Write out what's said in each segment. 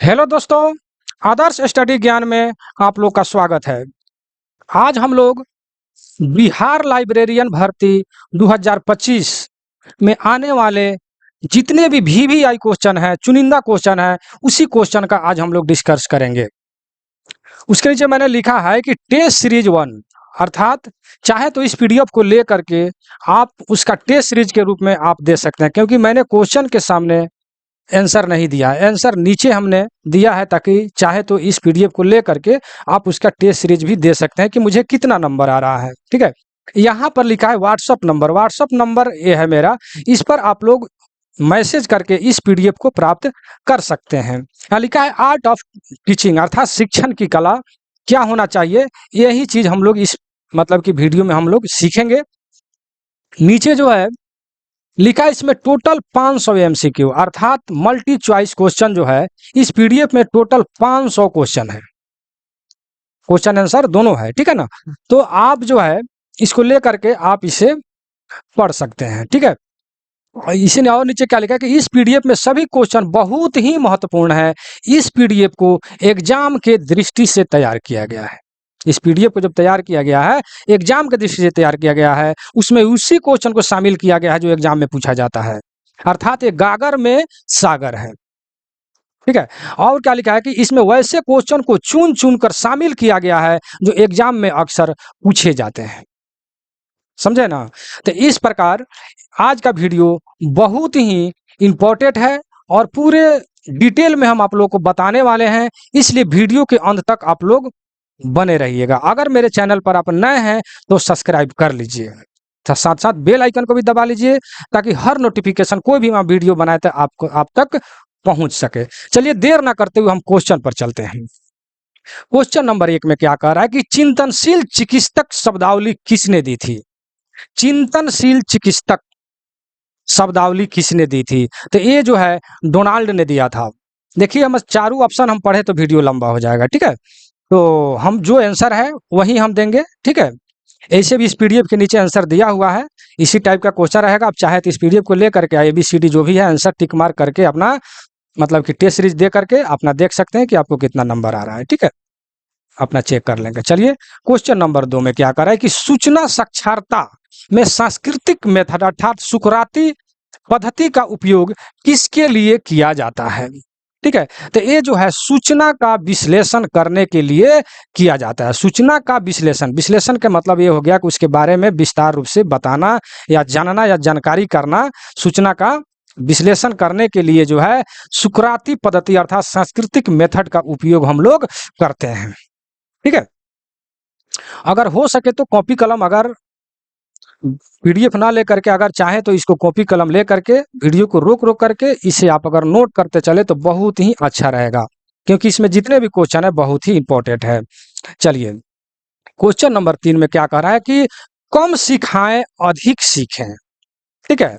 Hello दोस्तों, आदर्श study ज्ञान में आप लोग का स्वागत है। आज हम लोग बिहार लाइब्रेरियन भर्ती 2025 में आने वाले जितने भी वीवीआई क्वेश्चन है, चुनिंदा क्वेश्चन है, उसी क्वेश्चन का आज हम लोग डिस्कस करेंगे। उसके नीचे मैंने लिखा है कि टेस्ट सीरीज 1 अर्थात चाहे तो इस पीडीएफ को ले करके आप उसका टेस्ट सीरीज के रूप में आप दे सकते हैं, क्योंकि मैंने क्वेश्चन के सामने आंसर नहीं दिया है। आंसर नीचे हमने दिया है ताकि चाहे तो इस पीडीएफ को ले करके आप उसका टेस्ट सीरीज भी दे सकते हैं कि मुझे कितना नंबर आ रहा है। ठीक है, यहाँ पर लिखा है व्हाट्सअप नंबर ये है मेरा, इस पर आप लोग मैसेज करके इस पीडीएफ को प्राप्त कर सकते हैं। यहाँ लिखा है आर्ट ऑफ टीचिंग अर्थात शिक्षण की कला क्या होना चाहिए, यही चीज हम लोग इस मतलब की वीडियो में हम लोग सीखेंगे। नीचे जो है लिखा है इसमें टोटल 500 एमसीक्यू अर्थात मल्टी चॉइस क्वेश्चन जो है इस पीडीएफ में टोटल 500 क्वेश्चन है, क्वेश्चन आंसर दोनों है। ठीक है ना, तो आप जो है इसको लेकर के आप इसे पढ़ सकते हैं। ठीक है, और इसी ने और नीचे क्या लिखा है कि इस पीडीएफ में सभी क्वेश्चन बहुत ही महत्वपूर्ण है। इस पीडीएफ को एग्जाम के दृष्टि से तैयार किया गया है। इस पीडीएफ को जब तैयार किया गया है एग्जाम के दृष्टि से तैयार किया गया है, उसमें उसी क्वेश्चन को शामिल किया गया है जो एग्जाम में पूछा जाता है, अर्थात एक गागर में सागर है। ठीक है, और क्या लिखा है कि इसमें वैसे क्वेश्चन को चुन चुन कर शामिल किया गया है जो एग्जाम में अक्सर पूछे जाते हैं। समझे ना, तो इस प्रकार आज का वीडियो बहुत ही इंपॉर्टेंट है और पूरे डिटेल में हम आप लोग को बताने वाले हैं, इसलिए वीडियो के अंत तक आप लोग बने रहिएगा। अगर मेरे चैनल पर आप नए हैं तो सब्सक्राइब कर लीजिए, तो साथ साथ बेल आइकन को भी दबा लीजिए ताकि हर नोटिफिकेशन कोई भी मैं वीडियो बनाए तो आपको आप तक पहुंच सके। चलिए देर ना करते हुए हम क्वेश्चन पर चलते हैं। क्वेश्चन नंबर 1 में क्या कह रहा है कि चिंतनशील चिकित्सक शब्दावली किसने दी थी? चिंतनशील चिकित्सक शब्दावली किसने दी थी? तो ये जो है डोनाल्ड ने दिया था। देखिए हम चारों ऑप्शन हम पढ़े तो वीडियो लंबा हो जाएगा। ठीक है, तो हम जो आंसर है वही हम देंगे। ठीक है, ऐसे भी इस पीडीएफ के नीचे आंसर दिया हुआ है, इसी टाइप का क्वेश्चन रहेगा। आप चाहे तो इस पीडीएफ को लेकर के ABCD जो भी है आंसर टिक मार्क करके अपना मतलब कि टेस्ट सीरीज दे करके अपना देख सकते हैं कि आपको कितना नंबर आ रहा है। ठीक है, अपना चेक कर लेंगे। चलिए क्वेश्चन नंबर 2 में क्या कर रहा है कि सूचना साक्षरता में सांस्कृतिक मेथड अर्थात सुकराती पद्धति का उपयोग किसके लिए किया जाता है? ठीक है, तो ये जो है सूचना का विश्लेषण करने के लिए किया जाता है। सूचना का विश्लेषण, विश्लेषण का मतलब ये हो गया कि उसके बारे में विस्तार रूप से बताना या जानना या जानकारी करना। सूचना का विश्लेषण करने के लिए जो है सुकराती पद्धति अर्थात सांस्कृतिक मेथड का उपयोग हम लोग करते हैं। ठीक है, अगर हो सके तो कॉपी कलम, अगर पीडीएफ ना लेकर के अगर चाहे तो इसको कॉपी कलम ले करके वीडियो को रोक रोक करके इसे आप अगर नोट करते चले तो बहुत ही अच्छा रहेगा, क्योंकि इसमें जितने भी क्वेश्चन है बहुत ही इंपॉर्टेंट है। चलिए क्वेश्चन नंबर 3 में क्या कह रहा है कि कम सिखाएं अधिक सीखें। ठीक है,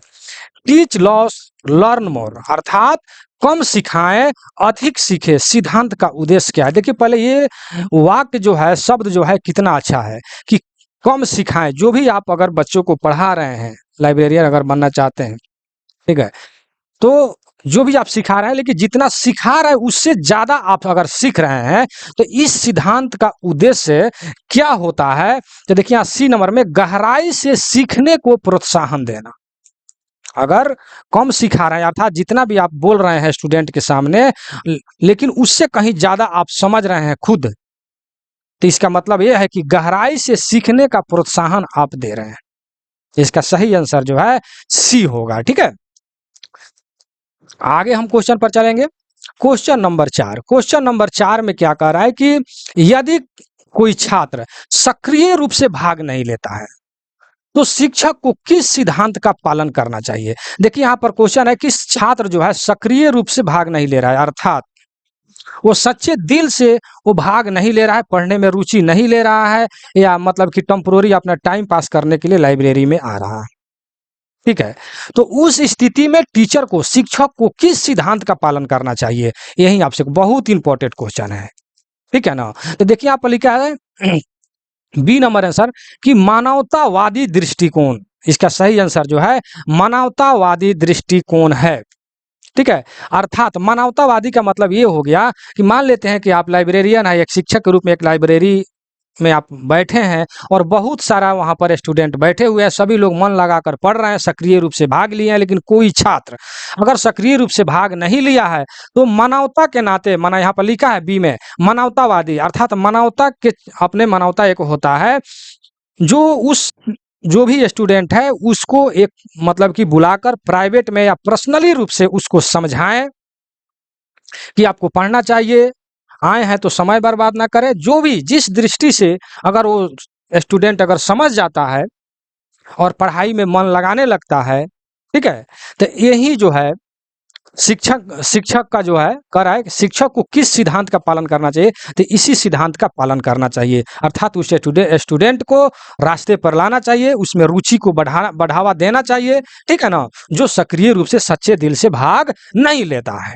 टीच लॉस लर्न मोर अर्थात कम सिखाएं अधिक सीखे सिद्धांत का उद्देश्य क्या है? देखिए पहले ये वाक्य जो है, शब्द जो है कितना अच्छा है कि कम सिखाएं। जो भी आप अगर बच्चों को पढ़ा रहे हैं, लाइब्रेरियन अगर बनना चाहते हैं, ठीक है, तो जो भी आप सिखा रहे हैं, लेकिन जितना सिखा रहे हैं उससे ज्यादा आप अगर सीख रहे हैं तो इस सिद्धांत का उद्देश्य क्या होता है? तो देखिए यहाँ C नंबर में गहराई से सीखने को प्रोत्साहन देना। अगर कम सिखा रहे हैं अर्थात जितना भी आप बोल रहे हैं स्टूडेंट के सामने, लेकिन उससे कहीं ज्यादा आप समझ रहे हैं खुद, तो इसका मतलब यह है कि गहराई से सीखने का प्रोत्साहन आप दे रहे हैं। इसका सही आंसर जो है C होगा। ठीक है, आगे हम क्वेश्चन पर चलेंगे। क्वेश्चन नंबर 4, क्वेश्चन नंबर 4 में क्या कह रहा है कि यदि कोई छात्र सक्रिय रूप से भाग नहीं लेता है तो शिक्षक को किस सिद्धांत का पालन करना चाहिए? देखिए यहाँ पर क्वेश्चन है कि छात्र जो है सक्रिय रूप से भाग नहीं ले रहा है अर्थात वो सच्चे दिल से वो भाग नहीं ले रहा है, पढ़ने में रुचि नहीं ले रहा है, या मतलब कि टेम्पोररी अपना टाइम पास करने के लिए लाइब्रेरी में आ रहा है। ठीक है, तो उस स्थिति में टीचर को, शिक्षक को किस सिद्धांत का पालन करना चाहिए? यही आपसे बहुत इंपॉर्टेंट क्वेश्चन है। ठीक है ना, तो देखिए यहाँ पर लिखा है B नंबर आंसर कि मानवतावादी दृष्टिकोण। इसका सही आंसर जो है मानवतावादी दृष्टिकोण है। ठीक है। अर्थात मानवतावादी का मतलब ये हो गया कि मान लेते हैं कि आप लाइब्रेरियन है, एक शिक्षक के रूप में एक लाइब्रेरी में आप बैठे हैं और बहुत सारा वहाँ पर स्टूडेंट बैठे हुए हैं, सभी लोग मन लगाकर पढ़ रहे हैं, सक्रिय रूप से भाग लिए हैं, लेकिन कोई छात्र अगर सक्रिय रूप से भाग नहीं लिया है तो मानवता के नाते, माना यहाँ पर लिखा है बी में, मानवतावादी अर्थात मानवता के अपने मानवता एक होता है जो उस जो भी स्टूडेंट है उसको एक मतलब कि बुलाकर प्राइवेट में या पर्सनली रूप से उसको समझाएं कि आपको पढ़ना चाहिए, आए हैं तो समय बर्बाद ना करें। जो भी जिस दृष्टि से अगर वो स्टूडेंट अगर समझ जाता है और पढ़ाई में मन लगाने लगता है, ठीक है, तो यही जो है शिक्षक शिक्षक का जो है कर है, शिक्षक को किस सिद्धांत का पालन करना चाहिए, तो इसी सिद्धांत का पालन करना चाहिए। अर्थात उस स्टूडेंट को रास्ते पर लाना चाहिए, उसमें रुचि को बढ़ावा देना चाहिए, ठीक है ना, जो सक्रिय रूप से सच्चे दिल से भाग नहीं लेता है।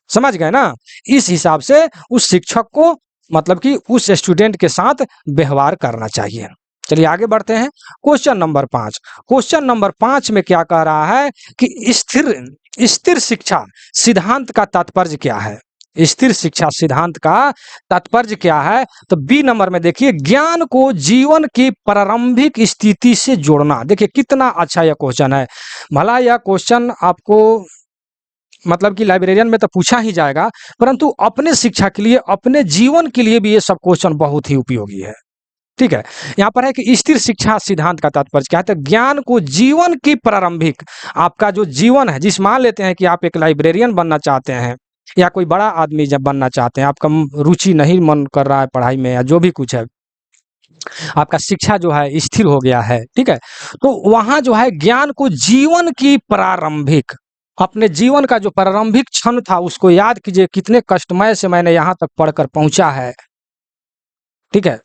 समझ गए ना? इस हिसाब से उस शिक्षक को मतलब कि उस स्टूडेंट के साथ व्यवहार करना चाहिए। चलिए आगे बढ़ते हैं। Question number 5। क्वेश्चन नंबर 5 में क्या कह रहा है कि स्थिर स्थिर शिक्षा सिद्धांत का तात्पर्य क्या है? स्थिर शिक्षा सिद्धांत का तात्पर्य क्या है? तो बी नंबर में देखिए, ज्ञान को जीवन की प्रारंभिक स्थिति से जोड़ना। देखिए कितना अच्छा यह क्वेश्चन है। भला यह क्वेश्चन आपको मतलब कि लाइब्रेरियन में तो पूछा ही जाएगा, परंतु अपने शिक्षा के लिए, अपने जीवन के लिए भी ये सब क्वेश्चन बहुत ही उपयोगी है। ठीक है, यहाँ पर है कि स्थिर शिक्षा सिद्धांत का तात्पर्य क्या है? तो ज्ञान को जीवन की प्रारंभिक, आपका जो जीवन है, जिस मान लेते हैं कि आप एक लाइब्रेरियन बनना चाहते हैं या कोई बड़ा आदमी जब बनना चाहते हैं, आपका रुचि नहीं मन कर रहा है पढ़ाई में या जो भी कुछ है, आपका शिक्षा जो है स्थिर हो गया है, ठीक है, तो वहां जो है ज्ञान को जीवन की प्रारंभिक, अपने जीवन का जो प्रारंभिक क्षण था उसको याद कीजिए, कितने कष्टमय से मैंने यहाँ तक पढ़कर पहुंचा है, ठीक है,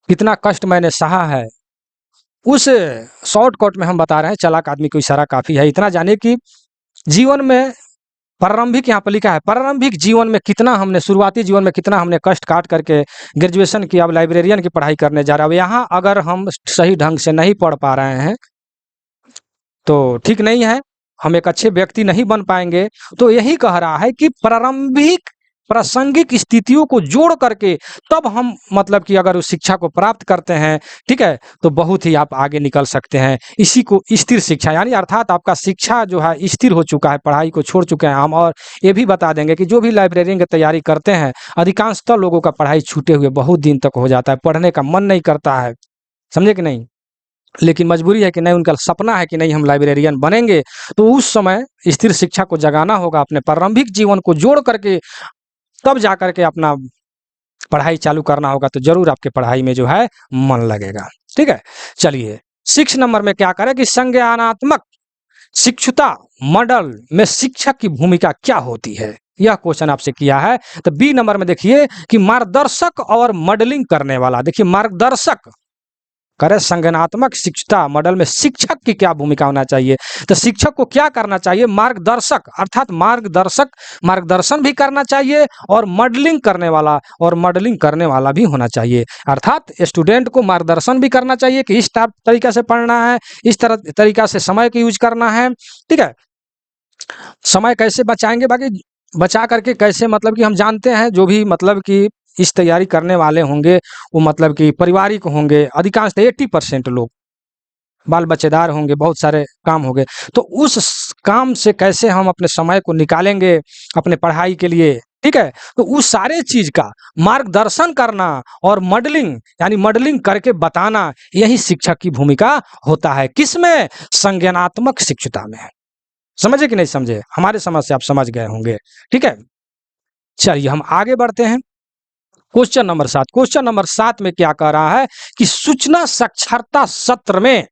कितना कष्ट मैंने सहा है। उस शॉर्टकट में हम बता रहे हैं, चालाक आदमी को इशारा काफी है, इतना जाने कि जीवन में प्रारंभिक, यहाँ पर लिखा है प्रारंभिक जीवन में कितना हमने, शुरुआती जीवन में कितना हमने कष्ट काट करके ग्रेजुएशन की, अब लाइब्रेरियन की पढ़ाई करने जा रहा है। यहाँ अगर हम सही ढंग से नहीं पढ़ पा रहे हैं तो ठीक नहीं है, हम एक अच्छे व्यक्ति नहीं बन पाएंगे। तो यही कह रहा है कि प्रारंभिक प्रासंगिक स्थितियों को जोड़ करके तब हम मतलब कि अगर उस शिक्षा को प्राप्त करते हैं, ठीक है, तो बहुत ही आप आगे निकल सकते हैं। इसी को स्थिर शिक्षा यानी, अर्थात आपका शिक्षा जो है स्थिर हो चुका है, पढ़ाई को छोड़ चुके हैं हम। और ये भी बता देंगे कि जो भी लाइब्रेरियन की तैयारी करते हैं, अधिकांशतः लोगों का पढ़ाई छूटे हुए बहुत दिन तक हो जाता है, पढ़ने का मन नहीं करता है, समझे कि नहीं, लेकिन मजबूरी है कि नहीं, उनका सपना है कि नहीं हम लाइब्रेरियन बनेंगे। तो उस समय स्थिर शिक्षा को जगाना होगा, अपने प्रारंभिक जीवन को जोड़ करके तब जा करके अपना पढ़ाई चालू करना होगा, तो जरूर आपके पढ़ाई में जो है मन लगेगा। ठीक है, चलिए 6 नंबर में क्या करें कि संज्ञानात्मक शिक्षुता मॉडल में शिक्षक की भूमिका क्या होती है, यह क्वेश्चन आपसे किया है। तो बी नंबर में देखिए कि मार्गदर्शक और मॉडलिंग करने वाला। देखिए मार्गदर्शक करे, संज्ञानात्मक शिक्षुता मॉडल में शिक्षक की क्या भूमिका होना चाहिए, तो शिक्षक को क्या करना चाहिए, मार्गदर्शक अर्थात मार्गदर्शन भी करना चाहिए और मॉडलिंग करने वाला भी होना चाहिए। अर्थात स्टूडेंट को मार्गदर्शन भी करना चाहिए कि इस तरीका से पढ़ना है, इस तरह तरीका से समय का यूज करना है, ठीक है, समय कैसे बचाएंगे, बाकी बचा करके कैसे, मतलब कि हम जानते हैं जो भी मतलब कि इस तैयारी करने वाले होंगे वो मतलब कि पारिवारिक होंगे, अधिकांश 80% लोग बाल बच्चेदार होंगे, बहुत सारे काम होंगे, तो उस काम से कैसे हम अपने समय को निकालेंगे अपने पढ़ाई के लिए, ठीक है, तो उस सारे चीज का मार्गदर्शन करना और मॉडलिंग यानी मॉडलिंग करके बताना, यही शिक्षक की भूमिका होता है। किसमें? संज्ञानात्मक शिक्षुता में। समझे कि नहीं समझे? हमारे समझ से आप समझ गए होंगे, ठीक है। चलिए हम आगे बढ़ते हैं। Question number 7। क्वेश्चन नंबर 7 में क्या कह रहा है कि सूचना साक्षरता सत्र में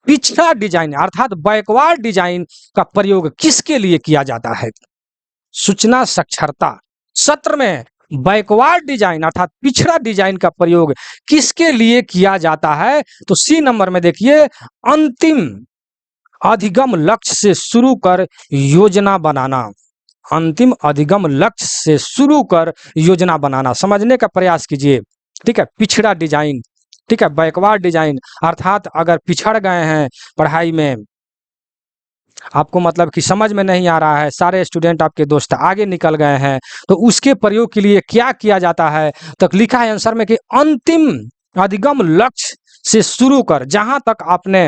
पिछड़ा डिजाइन अर्थात बैकवर्ड डिजाइन का प्रयोग किसके लिए किया जाता है? सूचना साक्षरता सत्र में बैकवर्ड डिजाइन अर्थात पिछड़ा डिजाइन का प्रयोग किसके लिए किया जाता है? तो सी नंबर में देखिए, अंतिम अधिगम लक्ष्य से शुरू कर योजना बनाना। अंतिम अधिगम लक्ष्य से शुरू कर योजना बनाना, समझने का प्रयास कीजिए, ठीक है। पिछड़ा डिजाइन, ठीक है, बैकवर्ड डिजाइन अर्थात अगर पिछड़ गए हैं पढ़ाई में, आपको मतलब कि समझ में नहीं आ रहा है, सारे स्टूडेंट आपके दोस्त आगे निकल गए हैं, तो उसके प्रयोग के लिए क्या किया जाता है? तो लिखा है आंसर में कि अंतिम अधिगम लक्ष्य से शुरू कर, जहां तक आपने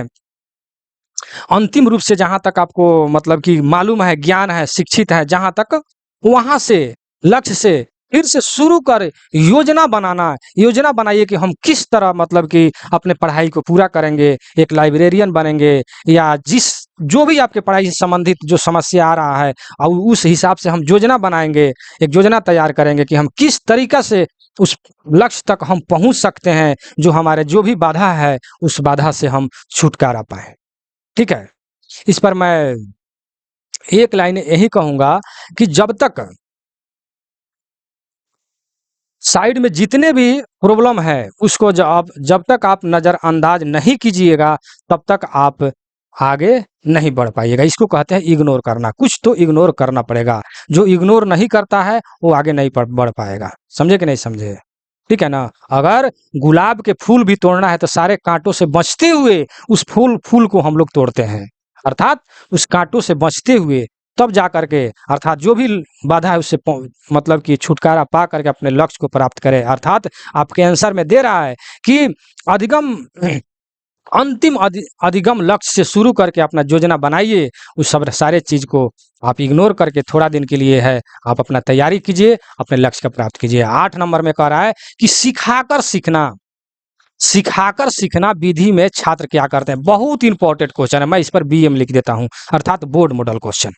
अंतिम रूप से, जहां तक आपको मतलब कि मालूम है, ज्ञान है, शिक्षित है, जहां तक वहां से लक्ष्य से फिर से शुरू कर योजना बनाना। योजना बनाइए कि हम किस तरह मतलब कि अपने पढ़ाई को पूरा करेंगे, एक लाइब्रेरियन बनेंगे, या जिस जो भी आपके पढ़ाई से संबंधित जो समस्या आ रहा है, और उस हिसाब से हम योजना बनाएंगे, एक योजना तैयार करेंगे कि हम किस तरीका से उस लक्ष्य तक हम पहुंच सकते हैं, जो हमारे जो भी बाधा है उस बाधा से हम छुटकारा पाए। ठीक है, इस पर मैं एक लाइन यही कहूंगा कि जब तक साइड में जितने भी प्रॉब्लम है उसको जब तक आप नज़रअंदाज नहीं कीजिएगा, तब तक आप आगे नहीं बढ़ पाइएगा। इसको कहते हैं इग्नोर करना। कुछ तो इग्नोर करना पड़ेगा, जो इग्नोर नहीं करता है वो आगे नहीं बढ़ पाएगा। समझे कि नहीं समझे? ठीक है ना? अगर गुलाब के फूल भी तोड़ना है तो सारे कांटों से बचते हुए उस फूल को हम लोग तोड़ते हैं, अर्थात उस कांटों से बचते हुए, तब जा करके, अर्थात जो भी बाधा है उससे मतलब कि छुटकारा पा करके अपने लक्ष्य को प्राप्त करें। अर्थात आपके आंसर में दे रहा है कि अधिगम अंतिम अधिगम लक्ष्य से शुरू करके अपना योजना बनाइए। उस सब सारे चीज को आप इग्नोर करके थोड़ा दिन के लिए है आप अपना तैयारी कीजिए, अपने लक्ष्य को प्राप्त कीजिए। 8 नंबर में कह रहा है कि सिखाकर सीखना विधि में छात्र क्या करते हैं। बहुत इंपॉर्टेंट क्वेश्चन है, मैं इस पर BM लिख देता हूं, अर्थात बोर्ड मॉडल क्वेश्चन।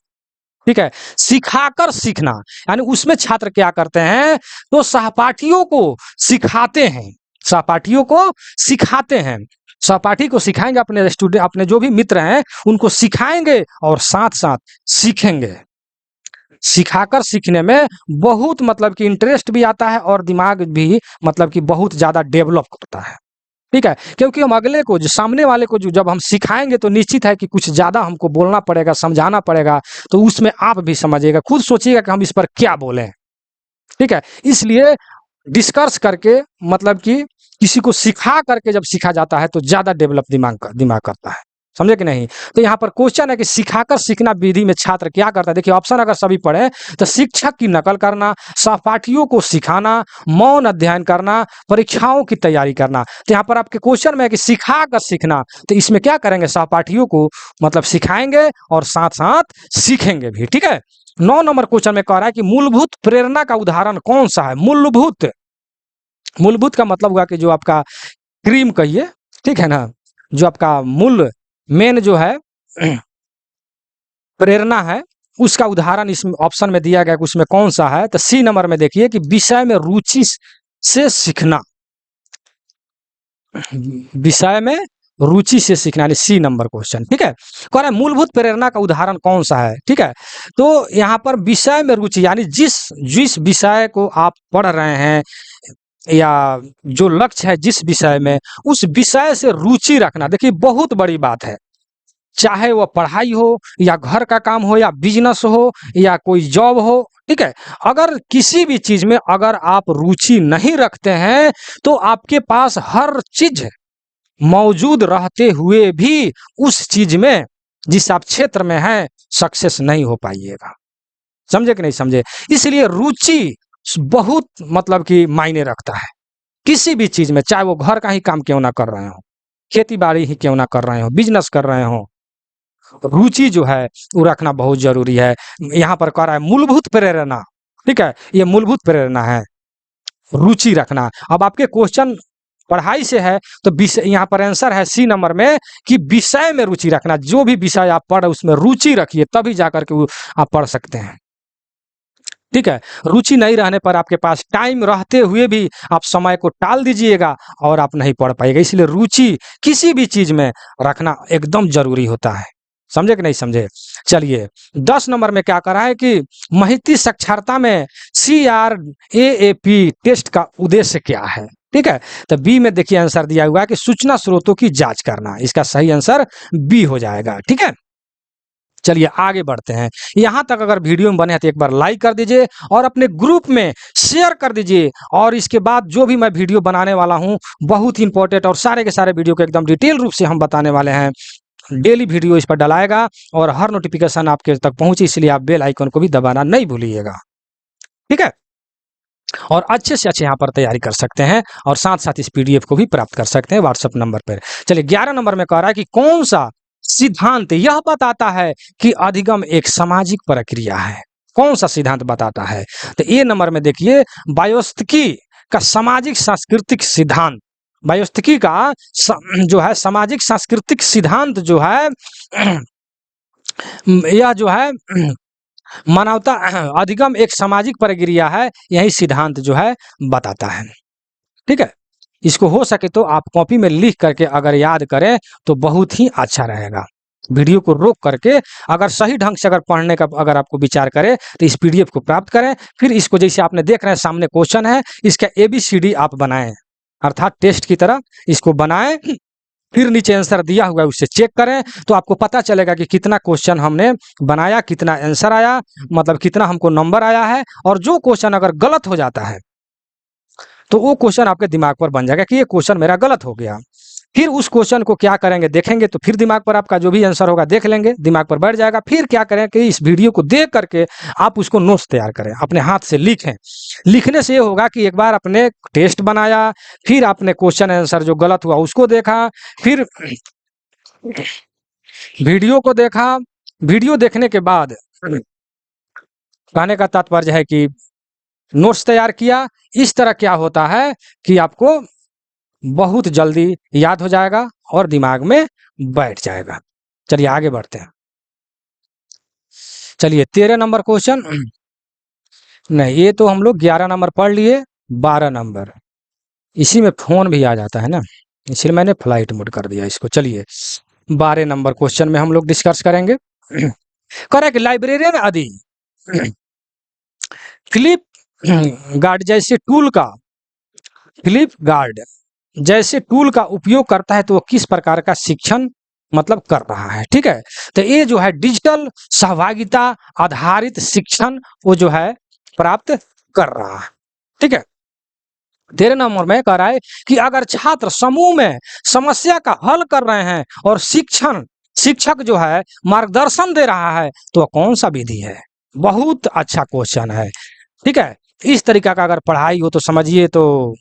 ठीक है, सिखाकर सीखना यानी उसमें छात्र क्या करते हैं, तो सहपाठियों को सिखाते हैं, सहपाठियों को सिखाते हैं। सहपाठी को सिखाएंगे, अपने स्टूडेंट, अपने जो भी मित्र हैं उनको सिखाएंगे और साथ साथ सीखेंगे। सिखाकर सीखने में बहुत मतलब कि इंटरेस्ट भी आता है और दिमाग भी मतलब कि बहुत ज्यादा डेवलप होता है। ठीक है, क्योंकि हम अगले को, जो सामने वाले को, जो जब हम सिखाएंगे तो निश्चित है कि कुछ ज्यादा हमको बोलना पड़ेगा, समझाना पड़ेगा, तो उसमें आप भी समझिएगा, खुद सोचिएगा कि हम इस पर क्या बोलें। ठीक है, इसलिए डिस्कस करके मतलब कि किसी को सिखा करके जब सीखा जाता है तो ज्यादा डेवलप दिमाग करता है। समझे कि नहीं? तो यहाँ पर क्वेश्चन है कि सिखाकर सीखना विधि में छात्र क्या करता है। देखिए ऑप्शन अगर सभी पढ़े तो शिक्षक की नकल करना, सहपाठियों को सिखाना, मौन अध्ययन करना, परीक्षाओं की तैयारी करना। तो यहाँ पर आपके क्वेश्चन में है कि सिखाकर सीखना, तो इसमें क्या करेंगे, सहपाठियों को मतलब सिखाएंगे और साथ साथ सीखेंगे भी। ठीक है, 9 नंबर क्वेश्चन में कह रहा है कि मूलभूत प्रेरणा का उदाहरण कौन सा है। मूलभूत का मतलब हुआ कि जो आपका क्रीम कहिए, ठीक है ना, जो आपका मूल मेन जो है प्रेरणा है, उसका उदाहरण इस ऑप्शन में दिया गया कि उसमें कौन सा है। तो C नंबर में देखिए कि विषय में रुचि से सीखना, विषय में रुचि से सीखना, यानी C नंबर क्वेश्चन। ठीक है, कह रहा है मूलभूत प्रेरणा का उदाहरण कौन सा है। ठीक है, तो यहाँ पर विषय में रुचि यानी जिस विषय को आप पढ़ रहे हैं या जो लक्ष्य है जिस विषय में, उस विषय से रुचि रखना, देखिए बहुत बड़ी बात है। चाहे वो पढ़ाई हो या घर का काम हो या बिजनेस हो या कोई जॉब हो, ठीक है, अगर किसी भी चीज में अगर आप रुचि नहीं रखते हैं तो आपके पास हर चीज मौजूद रहते हुए भी उस चीज में, जिस आप क्षेत्र में हैं, सक्सेस नहीं हो पाइएगा। समझे कि नहीं समझे? इसलिए रुचि बहुत मतलब कि मायने रखता है किसी भी चीज में, चाहे वो घर का ही काम क्यों ना कर रहे हो, खेती बाड़ी ही क्यों ना कर रहे हो, बिजनेस कर रहे हो, रुचि जो है वो रखना बहुत जरूरी है। यहाँ पर कह रहा है मूलभूत प्रेरणा, ठीक है, ये मूलभूत प्रेरणा है, रुचि रखना। अब आपके क्वेश्चन पढ़ाई से है तो विषय, यहाँ पर आंसर है C नंबर में कि विषय में रुचि रखना। जो भी विषय आप पढ़ उसमें रुचि रखिए, तभी जाकर के आप पढ़ सकते हैं। ठीक है, रुचि नहीं रहने पर आपके पास टाइम रहते हुए भी आप समय को टाल दीजिएगा और आप नहीं पढ़ पाएगा। इसलिए रुचि किसी भी चीज में रखना एकदम जरूरी होता है। समझे कि नहीं समझे? चलिए 10 नंबर में क्या कर रहा है कि महिती साक्षरता में CRAAP टेस्ट का उद्देश्य क्या है। ठीक है, तो B में देखिए आंसर दिया हुआ है कि सूचना स्रोतों की जांच करना, इसका सही आंसर B हो जाएगा। ठीक है, चलिए आगे बढ़ते हैं। यहां तक अगर वीडियो में बने हैं तो एक बार लाइक कर दीजिए और अपने ग्रुप में शेयर कर दीजिए। और इसके बाद जो भी मैं वीडियो बनाने वाला हूं बहुत इंपॉर्टेंट और सारे के सारे वीडियो को एकदम डिटेल रूप से हम बताने वाले हैं, डेली वीडियो इस पर डलाएगा और हर नोटिफिकेशन आपके तक पहुंचे, इसलिए आप बेल आइकन को भी दबाना नहीं भूलिएगा, ठीक है। और अच्छे से अच्छे यहाँ पर तैयारी कर सकते हैं और साथ साथ इस पीडीएफ को भी प्राप्त कर सकते हैं व्हाट्सएप नंबर पर। चलिए 11 नंबर में कह रहा है कि कौन सा सिद्धांत यह बताता है कि अधिगम एक सामाजिक प्रक्रिया है। कौन सा सिद्धांत बताता है? तो ए नंबर में देखिए, वायोस्थिकी का सामाजिक सांस्कृतिक सिद्धांत, वायोस्थिकी का जो है सामाजिक सांस्कृतिक सिद्धांत जो है यह जो है मानवता अधिगम एक सामाजिक प्रक्रिया है, यही सिद्धांत जो है बताता है, ठीक है। इसको हो सके तो आप कॉपी में लिख करके अगर याद करें तो बहुत ही अच्छा रहेगा। वीडियो को रोक करके अगर सही ढंग से अगर पढ़ने का अगर आपको विचार करें तो इस पीडीएफ को प्राप्त करें, फिर इसको जैसे आपने देख रहे हैं सामने क्वेश्चन है, इसका ABCD आप बनाएं, अर्थात टेस्ट की तरह इसको बनाएं, फिर नीचे आंसर दिया हुआ है उससे चेक करें, तो आपको पता चलेगा कि कितना क्वेश्चन हमने बनाया, कितना आंसर आया, मतलब कितना हमको नंबर आया है। और जो क्वेश्चन अगर गलत हो जाता है तो वो क्वेश्चन आपके दिमाग पर बन जाएगा कि ये क्वेश्चन मेरा गलत हो गया। फिर उस क्वेश्चन को क्या करेंगे देखेंगे, तो फिर दिमाग पर आपका जो भी आंसर होगा देख लेंगे, दिमाग पर बैठ जाएगा। फिर क्या करें कि इस वीडियो को देख करके आप उसको नोट्स तैयार करें, अपने हाथ से लिखें। लिखने से ये होगा कि एक बार आपने टेस्ट बनाया, फिर आपने क्वेश्चन आंसर जो गलत हुआ उसको देखा, फिर वीडियो को देखा, वीडियो देखने के बाद कहने का तात्पर्य है कि नोट्स तैयार किया। इस तरह क्या होता है कि आपको बहुत जल्दी याद हो जाएगा और दिमाग में बैठ जाएगा। चलिए आगे बढ़ते हैं। चलिए 13 नंबर क्वेश्चन, नहीं ये तो हम लोग 11 नंबर पढ़ लिए, 12 नंबर इसी में फोन भी आ जाता है ना, इसलिए मैंने फ्लाइट मोड कर दिया इसको। चलिए 12 नंबर क्वेश्चन में हम लोग डिस्कस करेंगे। करेक्ट, लाइब्रेरियन आदि फ्लिप गार्ड जैसे टूल का, फ्लिप गार्ड जैसे टूल का उपयोग करता है तो वो किस प्रकार का शिक्षण मतलब कर रहा है, ठीक है। तो ये जो है डिजिटल सहभागिता आधारित शिक्षण वो जो है प्राप्त कर रहा है, ठीक है। 13 नंबर में कह रहा है कि अगर छात्र समूह में समस्या का हल कर रहे हैं और शिक्षक जो है मार्गदर्शन दे रहा है तो कौन सा विधि है? बहुत अच्छा क्वेश्चन है, ठीक है। इस तरीका का अगर पढ़ाई हो तो समझिए तो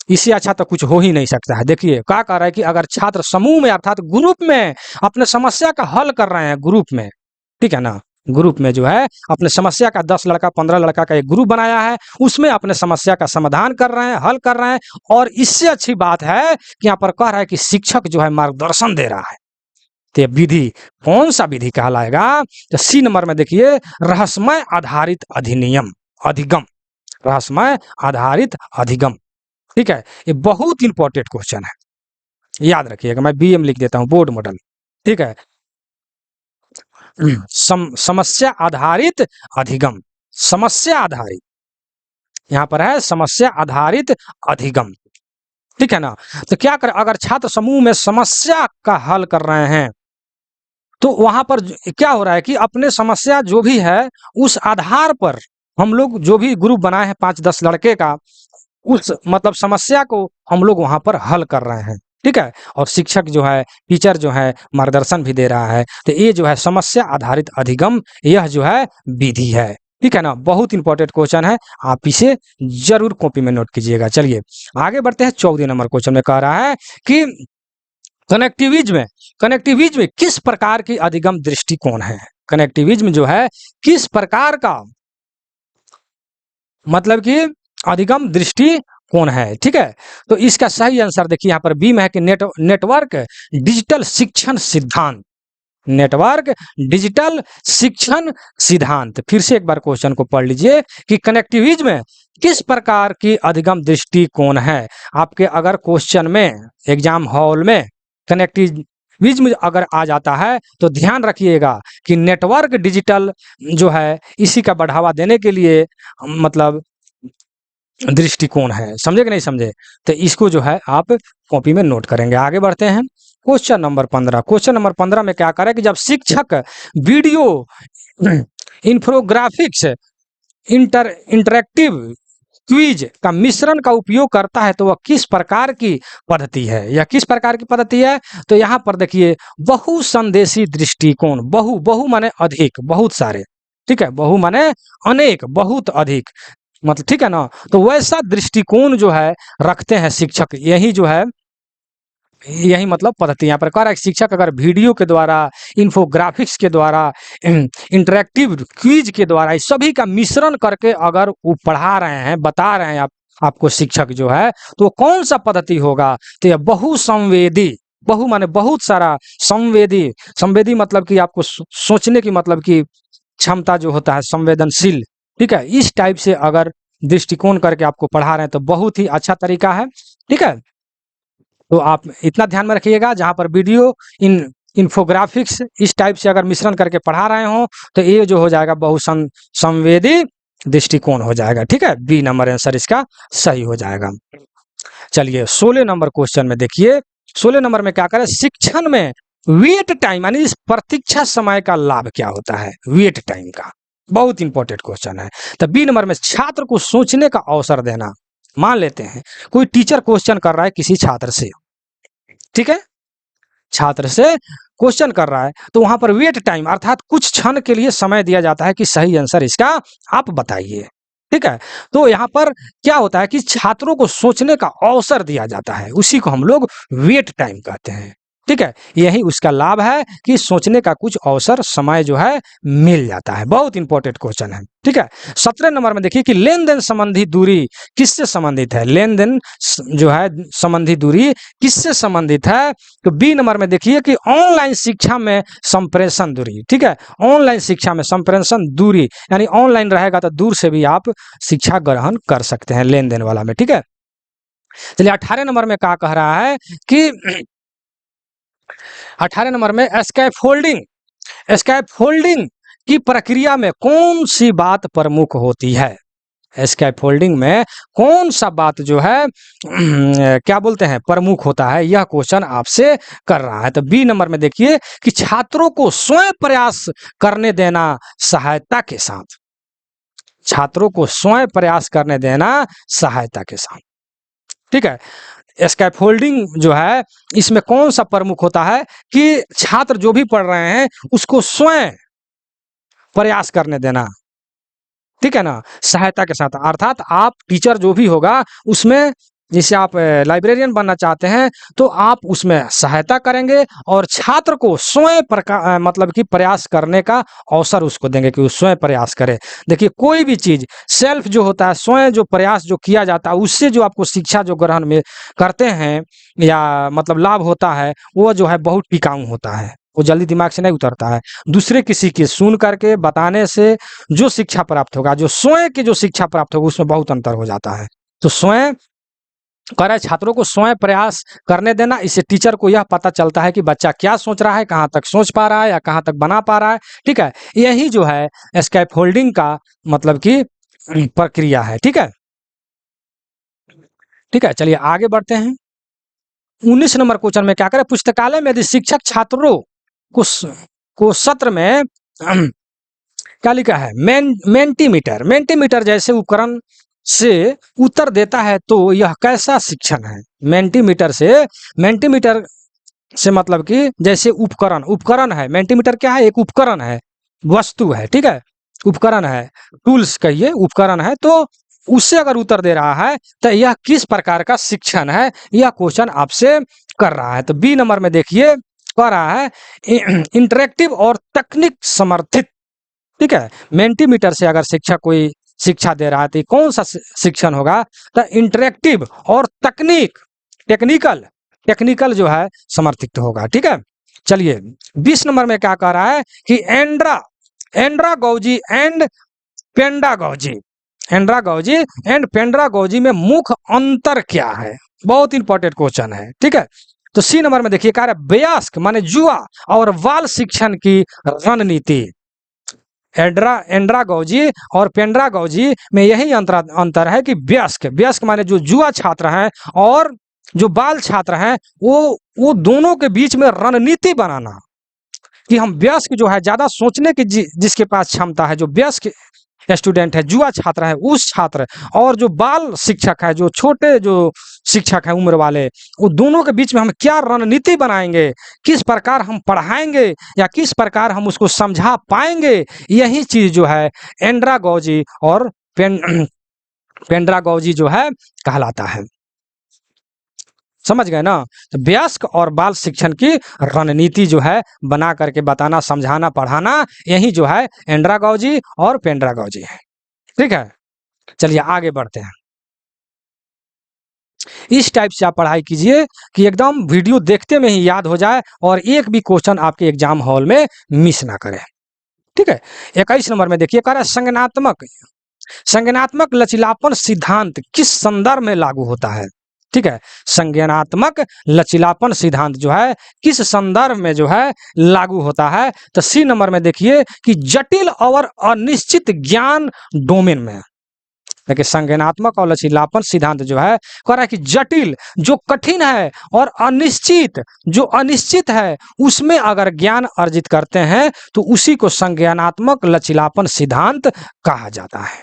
इससे अच्छा तो कुछ हो ही नहीं सकता है। देखिए क्या कह रहा है कि अगर छात्र समूह में अर्थात ग्रुप में अपने समस्या का हल कर रहे हैं, ग्रुप में, ठीक है ना, ग्रुप में जो है अपने समस्या का 10 लड़का 15 लड़का का एक ग्रुप बनाया है, उसमें अपने समस्या का समाधान कर रहे हैं, हल कर रहे हैं। और इससे अच्छी बात है कि यहाँ पर कह रहा है कि शिक्षक जो है मार्गदर्शन दे रहा है, तो विधि कौन सा विधि कहलाएगा? तो सी नंबर में देखिए, रहस्यमय आधारित अधिनियम अधिगम, रहस्यमय आधारित अधिगम, ठीक है। ये बहुत इंपॉर्टेंट क्वेश्चन है, याद रखिएगा। मैं BM लिख देता हूं, बोर्ड मॉडल, ठीक है। समस्या आधारित अधिगम, समस्या आधारित, यहां पर है समस्या आधारित अधिगम, ठीक है ना। तो क्या करें, अगर छात्र समूह में समस्या का हल कर रहे हैं तो वहां पर क्या हो रहा है कि अपने समस्या जो भी है उस आधार पर हम लोग जो भी ग्रुप बनाए हैं 5-10 लड़के का, उस मतलब समस्या को हम लोग वहां पर हल कर रहे हैं, ठीक है। और शिक्षक जो है, टीचर जो है मार्गदर्शन भी दे रहा है। तो ये जो है समस्या आधारित अधिगम, यह जो है विधि है, ठीक है ना। बहुत इंपॉर्टेंट क्वेश्चन है, आप इसे जरूर कॉपी में नोट कीजिएगा। चलिए आगे बढ़ते हैं। 14 नंबर क्वेश्चन में कह रहा है कि कनेक्टिविज्म में किस प्रकार की अधिगम दृष्टिकोण है? कनेक्टिविज्म जो है किस प्रकार का मतलब कि अधिगम दृष्टिकोण है, ठीक है। तो इसका सही आंसर देखिए यहाँ पर बी में है कि नेटवर्क डिजिटल शिक्षण सिद्धांत, नेटवर्क डिजिटल शिक्षण सिद्धांत। फिर से एक बार क्वेश्चन को पढ़ लीजिए कि कनेक्टिविज्म में किस प्रकार की अधिगम दृष्टिकोण है। आपके अगर क्वेश्चन में एग्जाम हॉल में कनेक्टिविज्म अगर आ जाता है तो ध्यान रखिएगा कि नेटवर्क डिजिटल जो है इसी का बढ़ावा देने के लिए मतलब दृष्टिकोण है, समझे कि नहीं समझे? तो इसको जो है आप कॉपी में नोट करेंगे। आगे बढ़ते हैं। क्वेश्चन नंबर 15, क्वेश्चन नंबर 15 में क्या करें कि जब शिक्षक वीडियो इंफोग्राफिक्स इंटरैक्टिव क्विज का मिश्रण का उपयोग करता है तो वह किस प्रकार की पद्धति है? यह किस प्रकार की पद्धति है? तो यहाँ पर देखिए बहुसंदेशी दृष्टिकोण। बहु बहु माने अधिक, बहुत सारे, ठीक है, बहु माने अनेक, बहुत अधिक, मतलब ठीक है ना। तो वैसा दृष्टिकोण जो है रखते हैं शिक्षक, यही जो है यही मतलब पद्धति यहाँ पर कह रहा है। शिक्षक अगर वीडियो के द्वारा, इन्फोग्राफिक्स के द्वारा, इंटरेक्टिव क्विज के द्वारा, इस सभी का मिश्रण करके अगर वो पढ़ा रहे हैं, बता रहे हैं आपको शिक्षक जो है, तो कौन सा पद्धति होगा? तो यह बहुसंवेदी, बहु माने बहुत सारा, संवेदी, संवेदी मतलब कि आपको सोचने की मतलब की क्षमता जो होता है, संवेदनशील, ठीक है, इस टाइप से अगर दृष्टिकोण करके आपको पढ़ा रहे हैं तो बहुत ही अच्छा तरीका है, ठीक है। तो आप इतना ध्यान में रखिएगा, जहां पर वीडियो इन्फोग्राफिक्स इस टाइप से अगर मिश्रण करके पढ़ा रहे हो तो ये जो हो जाएगा बहुसंवेदी दृष्टिकोण हो जाएगा, ठीक है। बी नंबर आंसर इसका सही हो जाएगा। चलिए 16 नंबर क्वेश्चन में देखिए, 16 नंबर में क्या करें, शिक्षण में वेट टाइम यानी इस प्रतीक्षा समय का लाभ क्या होता है? वेट टाइम का बहुत इंपॉर्टेंट क्वेश्चन है। तो बी नंबर में छात्र को सोचने का अवसर देना। मान लेते हैं कोई टीचर क्वेश्चन कर रहा है किसी छात्र से, ठीक है, छात्र से क्वेश्चन कर रहा है, तो वहां पर वेट टाइम अर्थात कुछ क्षण के लिए समय दिया जाता है कि सही आंसर इसका आप बताइए, ठीक है। तो यहाँ पर क्या होता है कि छात्रों को सोचने का अवसर दिया जाता है, उसी को हम लोग वेट टाइम कहते हैं, ठीक है। यही उसका लाभ है कि सोचने का कुछ अवसर, समय जो है मिल जाता है। बहुत इंपॉर्टेंट क्वेश्चन है, ठीक है। 17 नंबर में देखिए कि लेन देन संबंधी दूरी किससे संबंधित है? लेन देन जो है संबंधी दूरी किससे संबंधित है? तो बी नंबर में देखिए कि ऑनलाइन शिक्षा में संप्रेषण दूरी, ठीक है। ऑनलाइन शिक्षा में संप्रेषण दूरी यानी ऑनलाइन रहेगा तो दूर से भी आप शिक्षा ग्रहण कर सकते हैं, लेन देन वाला में, ठीक है। चलिए 18 नंबर में क्या कह रहा है कि 18 नंबर में स्कैफोल्डिंग, स्कैफोल्डिंग की प्रक्रिया में कौन सी बात प्रमुख होती है? स्कैफोल्डिंग में कौन सा बात जो है क्या बोलते हैं प्रमुख होता है, यह क्वेश्चन आपसे कर रहा है। तो बी नंबर में देखिए कि छात्रों को स्वयं प्रयास करने देना सहायता के साथ, छात्रों को स्वयं प्रयास करने देना सहायता के साथ, ठीक है। स्कैफोल्डिंग जो है इसमें कौन सा प्रमुख होता है कि छात्र जो भी पढ़ रहे हैं उसको स्वयं प्रयास करने देना, ठीक है ना, सहायता के साथ। अर्थात आप टीचर जो भी होगा उसमें, जैसे आप लाइब्रेरियन बनना चाहते हैं तो आप उसमें सहायता करेंगे और छात्र को स्वयं मतलब कि प्रयास करने का अवसर उसको देंगे कि वो स्वयं प्रयास करे। देखिए कोई भी चीज सेल्फ जो होता है, स्वयं जो प्रयास जो किया जाता है उससे जो आपको शिक्षा जो ग्रहण में करते हैं या मतलब लाभ होता है वो जो है बहुत टिकाऊ होता है, वो जल्दी दिमाग से नहीं उतरता है। दूसरे किसी के सुन करके बताने से जो शिक्षा प्राप्त होगा, जो स्वयं की जो शिक्षा प्राप्त होगा उसमें बहुत अंतर हो जाता है। तो स्वयं करे, छात्रों को स्वयं प्रयास करने देना, इससे टीचर को यह पता चलता है कि बच्चा क्या सोच रहा है, कहाँ तक सोच पा रहा है या कहाँ तक बना पा रहा है, ठीक है। यही जो है स्कैफोल्डिंग का मतलब की प्रक्रिया है, ठीक है, ठीक है। चलिए आगे बढ़ते हैं। 19 नंबर क्वेश्चन में क्या करें, पुस्तकालय में यदि शिक्षक छात्रों को सत्र में क्या लिखा है, मेंटीमीटर, मेंटीमीटर जैसे उपकरण से उत्तर देता है तो यह कैसा शिक्षण है? मेंटीमीटर से, मेंटीमीटर से मतलब कि जैसे उपकरण, उपकरण है, मेंटीमीटर क्या है, एक उपकरण है, वस्तु है, ठीक है, उपकरण है, टूल्स कहिए, उपकरण है, तो उससे अगर उत्तर दे रहा है तो यह किस प्रकार का शिक्षण है, यह क्वेश्चन आपसे कर रहा है। तो बी नंबर में देखिए कह रहा है इंटरेक्टिव और तकनीक समर्थित, ठीक है। मेंटीमीटर से अगर शिक्षक कोई शिक्षा दे रहा है तो कौन सा शिक्षण होगा? तो इंटरेक्टिव और टेक्निकल, टेक्निकल जो है समर्थित होगा, ठीक है। चलिए 20 नंबर में क्या कह रहा है कि एंड्रागोजी एंड पेंडागोजी, एंड्रागोजी एंड पेंड्रागोजी में मुख्य अंतर क्या है? बहुत इंपॉर्टेंट क्वेश्चन है, ठीक है। तो सी नंबर में देखिए कह रहा है वयस्क माने जुआ और बाल शिक्षण की रणनीति। एंड्रागोजी और पेंड्रागोजी में यही अंतर है कि वयस्क, वयस्क माने जो जुआ छात्र हैं और जो बाल छात्र हैं वो दोनों के बीच में रणनीति बनाना, कि हम वयस्क जो है ज्यादा सोचने की जिसके पास क्षमता है, जो वयस्क स्टूडेंट है, जुआ छात्र है, उस छात्र और जो बाल शिक्षक है, जो छोटे जो शिक्षक है उम्र वाले, वो दोनों के बीच में हम क्या रणनीति बनाएंगे, किस प्रकार हम पढ़ाएंगे या किस प्रकार हम उसको समझा पाएंगे, यही चीज जो है एंड्रागोजी और पेंड्रागोजी जो है कहलाता है। समझ गए ना? तो वयस्क और बाल शिक्षण की रणनीति जो है बना करके बताना, समझाना, पढ़ाना, यही जो है एंड्रागोजी और पेंड्रागोजी है। ठीक है, चलिए आगे बढ़ते हैं। इस टाइप से आप पढ़ाई कीजिए कि एकदम वीडियो देखते में ही याद हो जाए और एक भी क्वेश्चन आपके एग्जाम हॉल में मिस ना करे। ठीक है, 21 नंबर में देखिए, कह रहा है संज्ञानात्मक लचीलापन सिद्धांत किस संदर्भ में लागू होता है। ठीक है, संज्ञानात्मक लचीलापन सिद्धांत जो है किस संदर्भ में जो है लागू होता है। तो सी नंबर में देखिए कि जटिल और अनिश्चित ज्ञान डोमेन में। देखिए, संज्ञानात्मक और लचीलापन सिद्धांत जो है कह रहा है कि जटिल, जो कठिन है, और अनिश्चित, जो अनिश्चित है, उसमें अगर ज्ञान अर्जित करते हैं तो उसी को संज्ञानात्मक लचीलापन सिद्धांत कहा जाता है।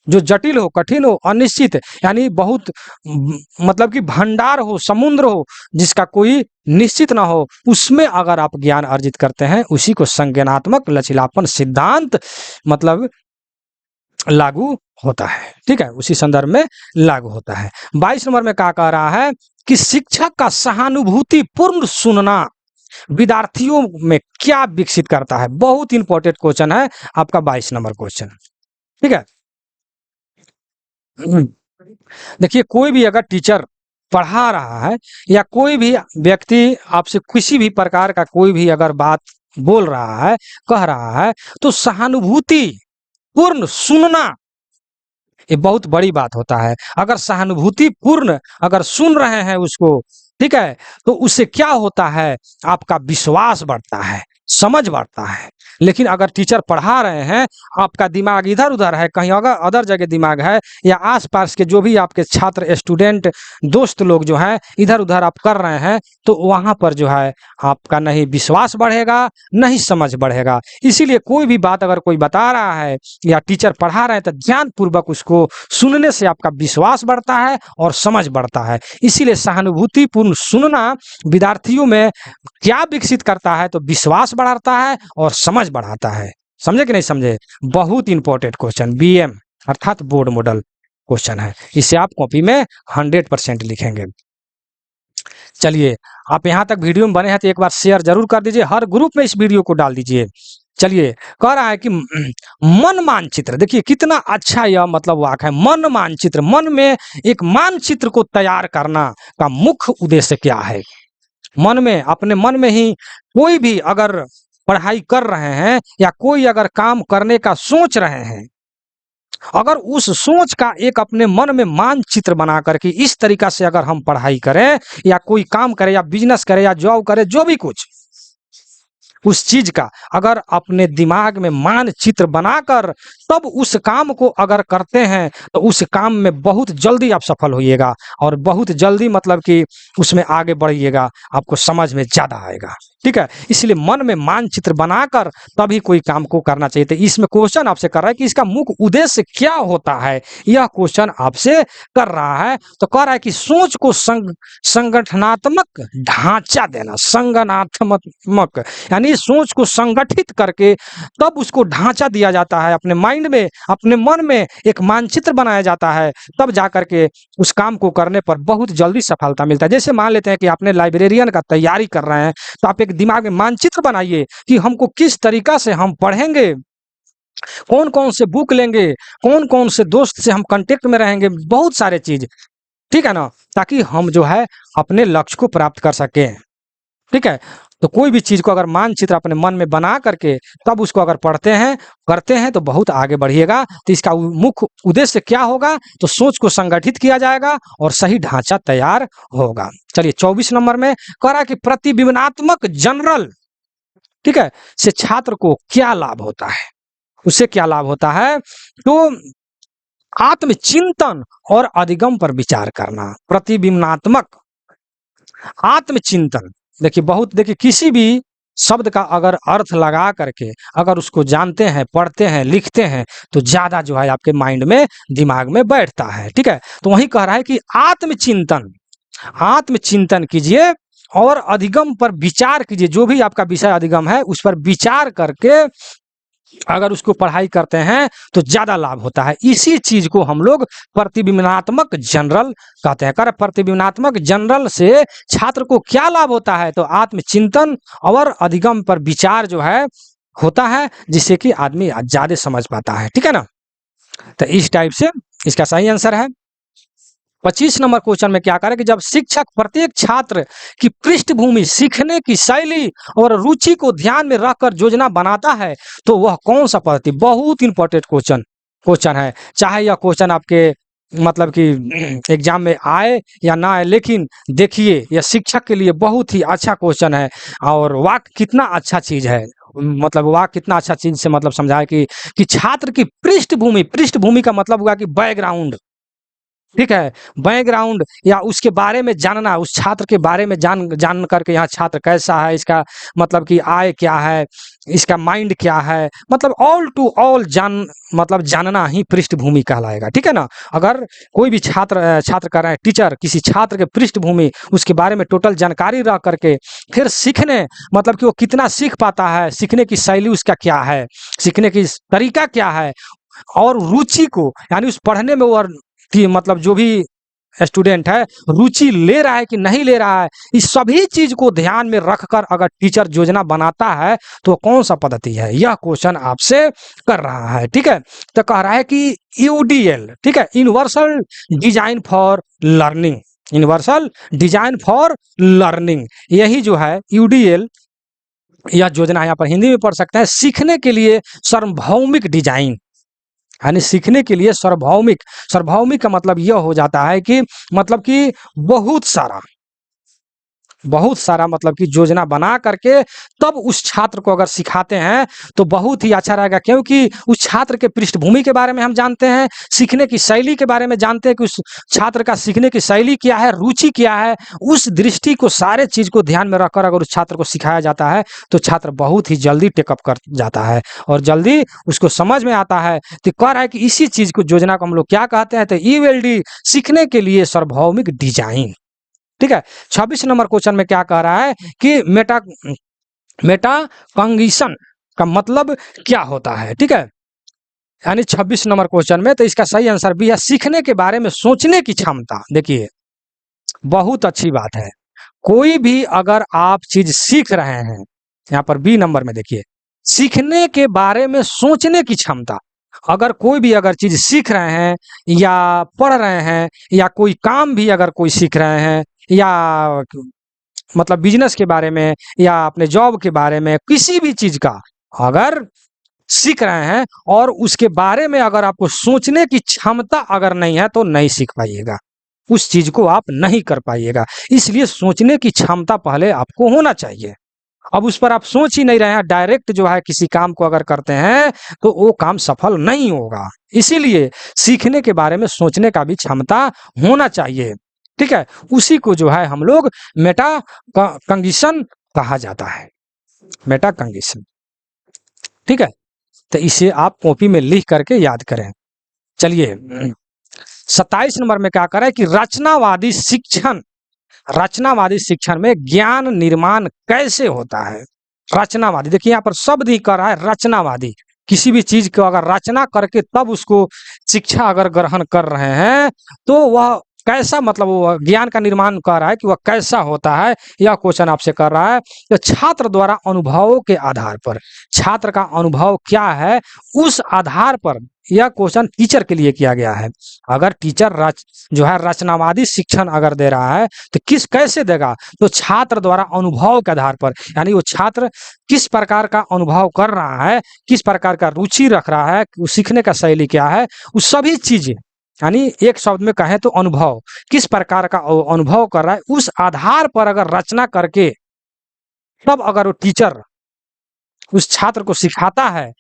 जो जटिल हो, कठिन हो, अनिश्चित, यानी बहुत मतलब कि भंडार हो, समुद्र हो, जिसका कोई निश्चित ना हो, उसमें अगर आप ज्ञान अर्जित करते हैं, उसी को संज्ञानात्मक लचीलापन सिद्धांत मतलब लागू होता है। ठीक है, उसी संदर्भ में लागू होता है। 22 नंबर में क्या कह रहा है कि शिक्षक का सहानुभूति पूर्ण सुनना विद्यार्थियों में क्या विकसित करता है। बहुत इंपॉर्टेंट क्वेश्चन है आपका 22 नंबर क्वेश्चन। ठीक है, देखिए, कोई भी अगर टीचर पढ़ा रहा है या कोई भी व्यक्ति आपसे किसी भी प्रकार का कोई भी अगर बात बोल रहा है, कह रहा है, तो सहानुभूति पूर्ण सुनना ये बहुत बड़ी बात होता है। अगर सहानुभूति पूर्ण अगर सुन रहे हैं उसको, ठीक है, तो उससे क्या होता है, आपका विश्वास बढ़ता है, समझ बढ़ता है। लेकिन अगर टीचर पढ़ा रहे हैं, आपका दिमाग इधर उधर है, कहीं अदर जगह दिमाग है, या आसपास के जो भी आपके छात्र, स्टूडेंट, दोस्त लोग जो हैं इधर उधर आप कर रहे हैं, तो वहां पर जो है आपका नहीं विश्वास बढ़ेगा, नहीं समझ बढ़ेगा। इसीलिए कोई भी बात अगर कोई बता रहा है या टीचर पढ़ा रहे हैं, तो ध्यान पूर्वक उसको सुनने से आपका विश्वास बढ़ता है और समझ बढ़ता है। इसीलिए सहानुभूतिपूर्ण सुनना विद्यार्थियों में क्या विकसित करता है, तो विश्वास बढ़ाता है और समझ बढ़ाता है। समझे कि नहीं समझे? बहुत इंपॉर्टेंट क्वेश्चन, बीएम अर्थात बोर्ड मॉडल क्वेश्चन है। इसे आप कॉपी में 100% लिखेंगे। चलिए, आप यहां तक वीडियो में बने हैं तो एक बार शेयर जरूर कर दीजिए, हर ग्रुप में इस वीडियो को डाल दीजिए। चलिए, कह रहा है कि मन मानचित्र, देखिए कितना अच्छा यह मतलब वाक्य है। मन मानचित्र, मन में एक मानचित्र को तैयार करना का मुख्य उद्देश्य क्या है। मन में, अपने मन में ही कोई भी अगर पढ़ाई कर रहे हैं या कोई अगर काम करने का सोच रहे हैं, अगर उस सोच का एक अपने मन में मानचित्र बना करके इस तरीका से अगर हम पढ़ाई करें या कोई काम करें या बिजनेस करें या जॉब करें, जो भी कुछ, उस चीज का अगर अपने दिमाग में मानचित्र बनाकर तब उस काम को अगर करते हैं, तो उस काम में बहुत जल्दी आप सफल होइएगा और बहुत जल्दी मतलब कि उसमें आगे बढ़िएगा, आपको समझ में ज्यादा आएगा। ठीक है, इसलिए मन में मानचित्र बनाकर तभी कोई काम को करना चाहिए। तो इसमें क्वेश्चन आपसे कर रहा है कि इसका मुख्य उद्देश्य क्या होता है, यह क्वेश्चन आपसे कर रहा है। तो कह रहा है कि सोच को संगठनात्मक ढांचा देना, संगठनात्मक यानी सोच को संगठित करके तब उसको ढांचा दिया जाता है, अपने माइंड में, अपने मन में एक मानचित्र बनाया जाता है, तब जाकर के उस काम को करने पर बहुत जल्दी सफलता मिलता है। जैसे मान लेते हैं कि आपने लाइब्रेरियन का तैयारी कर रहे हैं, तो आप एक दिमाग में मानचित्र बनाइए कि हमको किस तरीका से हम पढ़ेंगे, कौन कौन से बुक लेंगे, कौन कौन से दोस्त से हम कांटेक्ट में रहेंगे, बहुत सारे चीज। ठीक है ना, ताकि हम जो है अपने लक्ष्य को प्राप्त कर सकें। ठीक है, तो कोई भी चीज को अगर मानचित्र अपने मन में बना करके तब उसको अगर पढ़ते हैं, करते हैं, तो बहुत आगे बढ़िएगा। तो इसका मुख्य उद्देश्य क्या होगा, तो सोच को संगठित किया जाएगा और सही ढांचा तैयार होगा। चलिए, 24 नंबर में कह रहा है कि प्रतिबिंबात्मक जनरल, ठीक है, से छात्र को क्या लाभ होता है। उससे क्या लाभ होता है, तो आत्मचिंतन और अधिगम पर विचार करना। प्रतिबिंबात्मक आत्मचिंतन, देखिए किसी भी शब्द का अगर अर्थ लगा करके अगर उसको जानते हैं, पढ़ते हैं, लिखते हैं तो ज़्यादा जो है आपके माइंड में, दिमाग में बैठता है। ठीक है, तो वही कह रहा है कि आत्मचिंतन, आत्मचिंतन कीजिए और अधिगम पर विचार कीजिए। जो भी आपका विषय अधिगम है उस पर विचार करके अगर उसको पढ़ाई करते हैं तो ज्यादा लाभ होता है। इसी चीज को हम लोग प्रतिबिंबात्मक जनरल कहते हैं। कर प्रतिबिंबात्मक जनरल से छात्र को क्या लाभ होता है? तो आत्मचिंतन और अधिगम पर विचार जो है होता है, जिससे कि आदमी ज्यादा समझ पाता है। ठीक है ना, तो इस टाइप से इसका सही आंसर है। 25 नंबर क्वेश्चन में क्या करें कि जब शिक्षक प्रत्येक छात्र की पृष्ठभूमि, सीखने की शैली और रुचि को ध्यान में रखकर योजना बनाता है तो वह कौन सा पद्धति? बहुत इंपॉर्टेंट क्वेश्चन है। चाहे यह क्वेश्चन आपके मतलब कि एग्जाम में आए या ना आए, लेकिन देखिए यह शिक्षक के लिए बहुत ही अच्छा क्वेश्चन है। और वाक्य कितना अच्छा चीज है, मतलब वाक्य कितना अच्छा चीज से मतलब समझा है कि छात्र की पृष्ठभूमि, पृष्ठभूमि का मतलब हुआ कि बैकग्राउंड। ठीक है, बैकग्राउंड या उसके बारे में जानना, उस छात्र के बारे में जान करके यहाँ छात्र कैसा है, इसका मतलब कि आय क्या है, इसका माइंड क्या है, मतलब ऑल टू ऑल मतलब जानना ही पृष्ठभूमि कहलाएगा। ठीक है ना, अगर कोई भी छात्र कर रहे हैं, टीचर किसी छात्र के पृष्ठभूमि, उसके बारे में टोटल जानकारी रख करके फिर सीखने, मतलब कि वो कितना सीख पाता है, सीखने की शैली उसका क्या है, सीखने की तरीका क्या है, और रुचि को यानी उस पढ़ने में वो कि मतलब जो भी स्टूडेंट है रुचि ले रहा है कि नहीं ले रहा है, इस सभी चीज को ध्यान में रखकर अगर टीचर योजना बनाता है तो कौन सा पद्धति है, यह क्वेश्चन आपसे कर रहा है। ठीक है, तो कह रहा है कि यूडीएल, ठीक है, universal design for learning, universal design for learning, यही जो है यूडीएल, यह योजना यहाँ पर हिंदी में पढ़ सकते हैं, सीखने के लिए सार्वभौमिक डिजाइन, यानी सीखने के लिए सार्वभौमिक। सार्वभौमिक का मतलब यह हो जाता है कि मतलब कि बहुत सारा मतलब कि योजना बना करके तब उस छात्र को अगर सिखाते हैं तो बहुत ही अच्छा रहेगा, क्योंकि उस छात्र के पृष्ठभूमि के बारे में हम जानते हैं, सीखने की शैली के बारे में जानते हैं कि उस छात्र का सीखने की शैली क्या है, रुचि क्या है, उस दृष्टि को, सारे चीज को ध्यान में रखकर अगर उस छात्र को सिखाया जाता है तो छात्र बहुत ही जल्दी टेकअप कर जाता है और जल्दी उसको समझ में आता है। तो कह रहा है कि इसी चीज को, योजना को हम लोग क्या कहते हैं, तो ईएलडी, सीखने के लिए सार्वभौमिक डिजाइन। ठीक है, 26 नंबर क्वेश्चन में क्या कह रहा है कि मेटा कॉग्निशन का मतलब क्या होता है? ठीक है, यानी 26 नंबर क्वेश्चन में, तो इसका सही आंसर भी है सीखने के बारे में सोचने की क्षमता। देखिए बहुत अच्छी बात है, कोई भी अगर आप चीज सीख रहे हैं, यहाँ पर बी नंबर में देखिए, सीखने के बारे में सोचने की क्षमता, अगर कोई भी अगर चीज सीख रहे हैं या पढ़ रहे हैं या कोई काम भी अगर कोई सीख रहे हैं या मतलब बिजनेस के बारे में या अपने जॉब के बारे में, किसी भी चीज का अगर सीख रहे हैं और उसके बारे में अगर आपको सोचने की क्षमता अगर नहीं है तो नहीं सीख पाइएगा, उस चीज को आप नहीं कर पाइएगा। इसलिए सोचने की क्षमता पहले आपको होना चाहिए। अब उस पर आप सोच ही नहीं रहे हैं, डायरेक्ट जो है किसी काम को अगर करते हैं तो वो काम सफल नहीं होगा। इसीलिए सीखने के बारे में सोचने का भी क्षमता होना चाहिए। ठीक है, उसी को जो है हम लोग मेटा कॉग्निशन कहा जाता है, मेटा कॉग्निशन। ठीक है, तो इसे आप कॉपी में लिख करके याद करें। चलिए 27 नंबर में क्या करें कि रचनावादी शिक्षण में ज्ञान निर्माण कैसे होता है? रचनावादी, देखिए यहाँ पर शब्द ही कर रहा है रचनावादी, किसी भी चीज को अगर रचना करके तब उसको शिक्षा अगर ग्रहण कर रहे हैं तो वह कैसा, मतलब वो ज्ञान का निर्माण कर रहा है कि वह कैसा होता है, यह क्वेश्चन आपसे कर रहा है। तो छात्र द्वारा अनुभवों के आधार पर, छात्र का अनुभव क्या है उस आधार पर यह क्वेश्चन टीचर के लिए किया गया है। अगर टीचर जो है रचनावादी शिक्षण अगर दे रहा है तो कैसे देगा? तो छात्र द्वारा अनुभव के आधार पर, यानी वो छात्र किस प्रकार का अनुभव कर रहा है, किस प्रकार का रुचि रख रहा है, सीखने का शैली क्या है, वो सभी चीजें, यानी एक शब्द में कहें तो अनुभव, किस प्रकार का अनुभव कर रहा है, उस आधार पर अगर रचना करके तब अगर वो टीचर उस छात्र को सिखाता है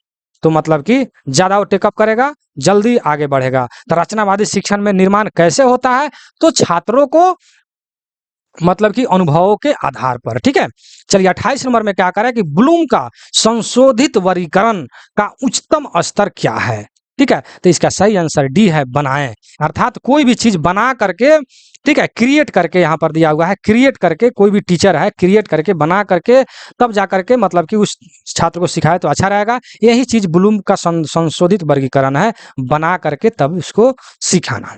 तो मतलब कि ज्यादा वो टेकअप करेगा, जल्दी आगे बढ़ेगा। तो रचनावादी शिक्षण में निर्माण कैसे होता है? तो छात्रों को मतलब कि अनुभवों के आधार पर। ठीक है, चलिए 28 नंबर में क्या करें कि ब्लूम का संशोधित वर्गीकरण का उच्चतम स्तर क्या है। ठीक है, तो इसका सही आंसर डी है, बनाएं। अर्थात कोई भी चीज बना करके, ठीक है, क्रिएट करके, यहाँ पर दिया हुआ है क्रिएट करके, कोई भी टीचर है क्रिएट करके बना करके तब जा करके मतलब कि उस छात्र को सिखाए तो अच्छा रहेगा। यही चीज ब्लूम का संशोधित वर्गीकरण है, बना करके तब उसको सिखाना।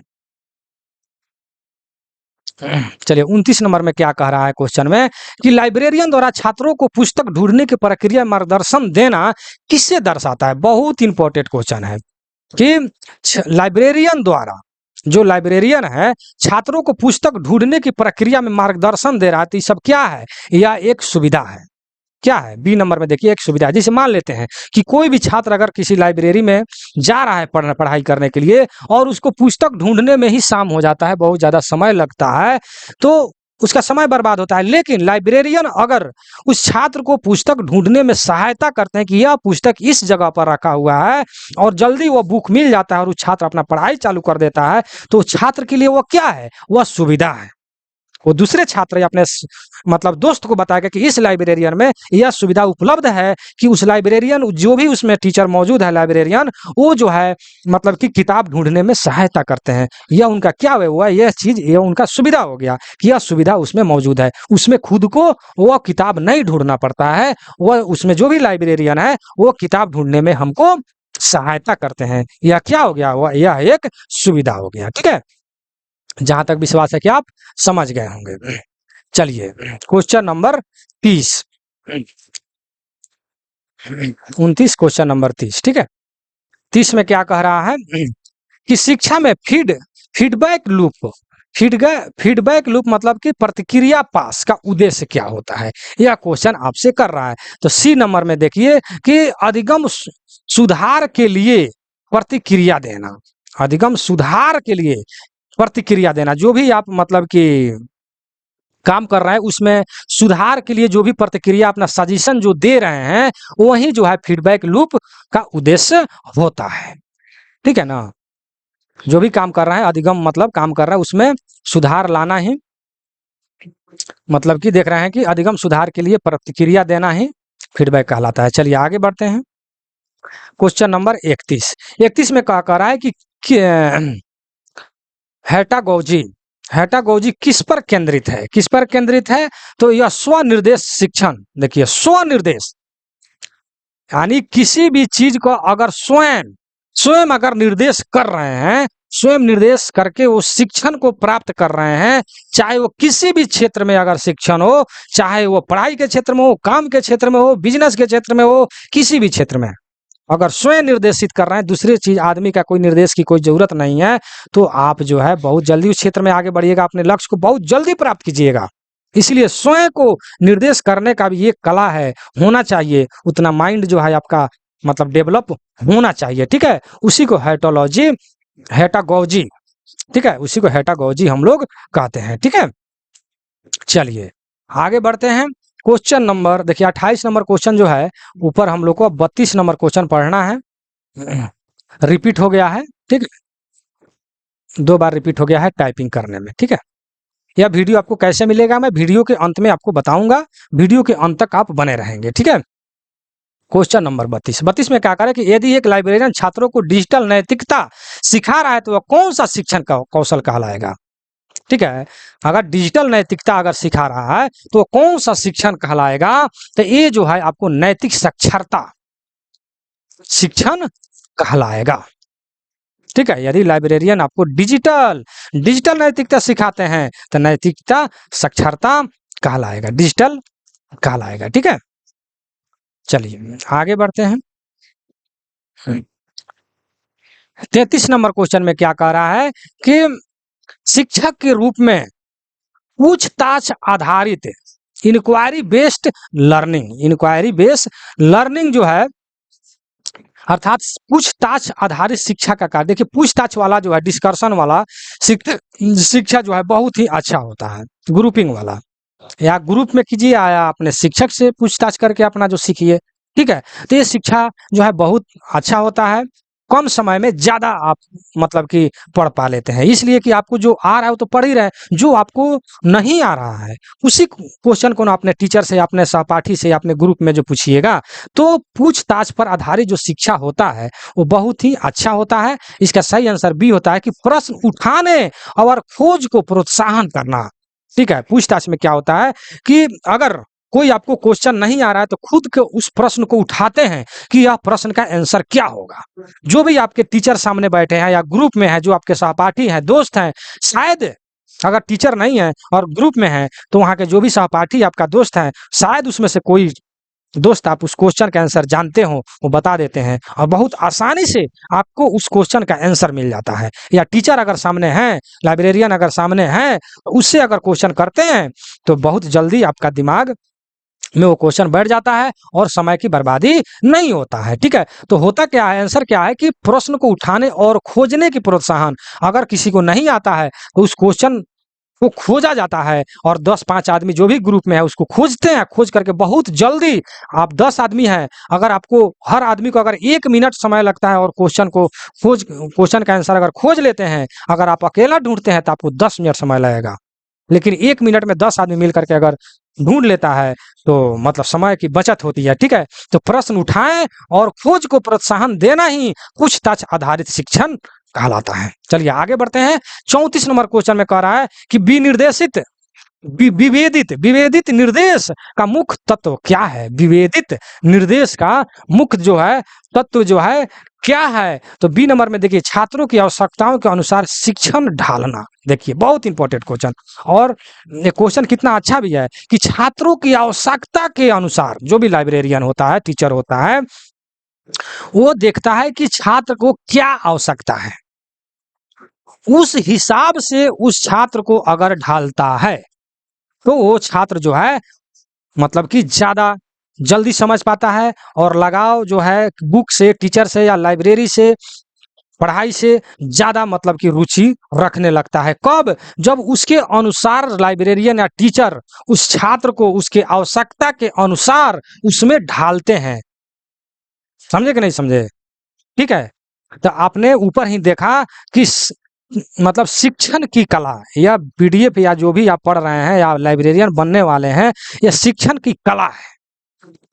चलिए 29 नंबर में क्या कह रहा है क्वेश्चन में कि लाइब्रेरियन द्वारा छात्रों को पुस्तक ढूंढने की प्रक्रिया मार्गदर्शन देना किससे दर्शाता है। बहुत इंपॉर्टेंट क्वेश्चन है कि लाइब्रेरियन द्वारा, जो लाइब्रेरियन है छात्रों को पुस्तक ढूंढने की प्रक्रिया में मार्गदर्शन दे रहा है, तो ये सब क्या है, यह एक सुविधा है। क्या है, बी नंबर में देखिए, एक सुविधा है। जैसे मान लेते हैं कि कोई भी छात्र अगर किसी लाइब्रेरी में जा रहा है पढ़ाई करने के लिए और उसको पुस्तक ढूंढने में ही शाम हो जाता है, बहुत ज़्यादा समय लगता है, तो उसका समय बर्बाद होता है। लेकिन लाइब्रेरियन अगर उस छात्र को पुस्तक ढूंढने में सहायता करते हैं कि यह पुस्तक इस जगह पर रखा हुआ है और जल्दी वो बुक मिल जाता है और उस छात्र अपना पढ़ाई चालू कर देता है, तो छात्र के लिए वो क्या है, वह सुविधा है। वो दूसरे छात्र या अपने मतलब दोस्त को बताएगा कि इस लाइब्रेरियन में यह सुविधा उपलब्ध है कि उस लाइब्रेरियन, जो भी उसमें टीचर मौजूद है लाइब्रेरियन, वो जो है मतलब कि किताब ढूंढने में सहायता करते हैं। यह उनका क्या हुआ, यह चीज, यह उनका सुविधा हो गया कि यह सुविधा उसमें मौजूद है। उसमें खुद को वह किताब नहीं ढूंढना पड़ता है, वह उसमें जो भी लाइब्रेरियन है वो किताब ढूंढने में हमको सहायता करते हैं। यह क्या हो गया, वह यह एक सुविधा हो गया। ठीक है, जहां तक विश्वास है कि आप समझ गए होंगे। चलिए क्वेश्चन नंबर 30, 29 क्वेश्चन नंबर 30। ठीक है, 30 में क्या कह रहा है कि शिक्षा में फीडबैक लूप, फीडबैक लूप मतलब कि प्रतिक्रिया पास का उद्देश्य क्या होता है, यह क्वेश्चन आपसे कर रहा है। तो सी नंबर में देखिए कि अधिगम सुधार के लिए प्रतिक्रिया देना, अधिगम सुधार के लिए प्रतिक्रिया देना, जो भी आप मतलब कि काम कर रहे हैं उसमें सुधार के लिए जो भी प्रतिक्रिया अपना सजेशन जो दे रहे हैं, वही जो है फीडबैक लूप का उद्देश्य होता है। ठीक है ना, जो भी काम कर रहा है, अधिगम मतलब काम कर रहा है उसमें सुधार लाना ही मतलब कि देख रहे हैं कि अधिगम सुधार के लिए प्रतिक्रिया देना ही फीडबैक कहलाता है। चलिए आगे बढ़ते हैं, क्वेश्चन नंबर 31। 31 में क्या कह रहा है कि हैटागोजी किस पर केंद्रित है, किस पर केंद्रित है, तो यह स्वनिर्देश शिक्षण। देखिए स्वनिर्देश यानी किसी भी चीज को अगर स्वयं स्वयं अगर निर्देश कर रहे हैं, स्वयं निर्देश करके वो शिक्षण को प्राप्त कर रहे हैं, चाहे वो किसी भी क्षेत्र में अगर शिक्षण हो, चाहे वो पढ़ाई के क्षेत्र में हो, काम के क्षेत्र में हो, बिजनेस के क्षेत्र में हो, किसी भी क्षेत्र में अगर स्वयं निर्देशित कर रहे हैं, दूसरी चीज आदमी का कोई निर्देश की कोई जरूरत नहीं है, तो आप जो है बहुत जल्दी उस क्षेत्र में आगे बढ़िएगा, अपने लक्ष्य को बहुत जल्दी प्राप्त कीजिएगा। इसलिए स्वयं को निर्देश करने का भी एक कला है, होना चाहिए, उतना माइंड जो है आपका मतलब डेवलप होना चाहिए। ठीक है, उसी को हैटागोजी, ठीक है, उसी को हैटागोजी हम लोग कहते हैं। ठीक है, चलिए आगे बढ़ते हैं, क्वेश्चन नंबर देखिए 28 नंबर क्वेश्चन जो है ऊपर हम लोग को 32 नंबर क्वेश्चन पढ़ना है, रिपीट हो गया है। ठीक, 2 बार रिपीट हो गया है टाइपिंग करने में। ठीक है, यह वीडियो आपको कैसे मिलेगा मैं वीडियो के अंत में आपको बताऊंगा, वीडियो के अंत तक आप बने रहेंगे। ठीक है, क्वेश्चन नंबर 32 में क्या करें कि यदि एक लाइब्रेरियन छात्रों को डिजिटल नैतिकता सिखा रहा है तो वह कौन सा शिक्षण का कौशल कहलाएगा। ठीक है, अगर डिजिटल नैतिकता अगर सिखा रहा है तो कौन सा शिक्षण कहलाएगा, तो ये जो है आपको नैतिक साक्षरता शिक्षण कहलाएगा। ठीक है, यदि लाइब्रेरियन आपको डिजिटल नैतिकता सिखाते हैं तो नैतिकता साक्षरता कहलाएगा, डिजिटल कहलाएगा। ठीक है, चलिए आगे बढ़ते हैं, 33 नंबर क्वेश्चन में क्या कह रहा है कि शिक्षक के रूप में पूछताछ आधारित इंक्वायरी बेस्ड लर्निंग जो है, अर्थात पूछताछ आधारित शिक्षा का कार्य। देखिए पूछताछ वाला जो है, डिस्कशन वाला शिक्षा जो है बहुत ही अच्छा होता है, ग्रुपिंग वाला, या ग्रुप में कीजिए या अपने शिक्षक से पूछताछ करके अपना जो सीखिए। ठीक है, तो ये शिक्षा जो है बहुत अच्छा होता है। कम समय में ज़्यादा आप मतलब कि पढ़ पा लेते हैं। इसलिए कि आपको जो आ रहा है वो तो पढ़ ही रहे हैं, जो आपको नहीं आ रहा है उसी क्वेश्चन को ना अपने टीचर से, अपने सहपाठी से, अपने ग्रुप में जो पूछिएगा, तो पूछताछ पर आधारित जो शिक्षा होता है वो बहुत ही अच्छा होता है। इसका सही आंसर बी होता है कि प्रश्न उठाने और खोज को प्रोत्साहन करना। ठीक है, पूछताछ में क्या होता है कि अगर कोई आपको क्वेश्चन नहीं आ रहा है तो खुद के उस प्रश्न को उठाते हैं कि यह प्रश्न का आंसर क्या होगा। जो भी आपके टीचर सामने बैठे हैं या ग्रुप में है, जो आपके सहपाठी हैं, दोस्त हैं, शायद अगर टीचर नहीं है और ग्रुप में है तो वहाँ के जो भी सहपाठी आपका दोस्त है, शायद उसमें से कोई दोस्त आप उस क्वेश्चन का आंसर जानते हो, वो बता देते हैं और बहुत आसानी से आपको उस क्वेश्चन का आंसर मिल जाता है। या टीचर अगर सामने हैं, लाइब्रेरियन अगर सामने हैं, उससे अगर क्वेश्चन करते हैं तो बहुत जल्दी आपका दिमाग में वो क्वेश्चन बैठ जाता है और समय की बर्बादी नहीं होता है। ठीक है, तो होता क्या है, आंसर क्या है कि प्रश्न को उठाने और खोजने की प्रोत्साहन। अगर किसी को नहीं आता है तो उस क्वेश्चन को खोजा जाता है और 10-5 आदमी जो भी ग्रुप में है उसको खोजते हैं, खोज करके बहुत जल्दी, आप 10 आदमी हैं, अगर आपको हर आदमी को अगर 1 मिनट समय लगता है और क्वेश्चन का आंसर अगर खोज लेते हैं, अगर आप अकेला ढूंढते हैं तो आपको 10 मिनट समय लगेगा। लेकिन 1 मिनट में 10 आदमी मिल करके अगर ढूंढ लेता है तो मतलब समय की बचत होती है। ठीक है, तो प्रश्न उठाएं और खोज को प्रोत्साहन देना ही पूछताछ आधारित शिक्षण कहलाता है। चलिए आगे बढ़ते हैं। 34 नंबर क्वेश्चन में कह रहा है कि विभेदित निर्देश का मुख्य तत्व क्या है? विभेदित निर्देश का मुख्य जो है तत्व जो है क्या है? तो बी नंबर में देखिए, छात्रों की आवश्यकताओं के अनुसार शिक्षण ढालना। देखिए बहुत इंपॉर्टेंट क्वेश्चन, और ये क्वेश्चन कितना अच्छा भी है कि छात्रों की आवश्यकता के अनुसार, जो भी लाइब्रेरियन होता है, टीचर होता है, वो देखता है कि छात्र को क्या आवश्यकता है, उस हिसाब से उस छात्र को अगर ढालता है तो वो छात्र जो है मतलब कि ज़्यादा जल्दी समझ पाता है और लगाव जो है बुक से, टीचर से या लाइब्रेरी से, पढ़ाई से ज़्यादा मतलब कि रुचि रखने लगता है। कब? जब उसके अनुसार लाइब्रेरियन या टीचर उस छात्र को उसके आवश्यकता के अनुसार उसमें ढालते हैं। समझे कि नहीं समझे? ठीक है, तो आपने ऊपर ही देखा कि मतलब शिक्षण की कला या पीडीएफ या जो भी आप पढ़ रहे हैं या लाइब्रेरियन बनने वाले हैं, यह शिक्षण की कला है।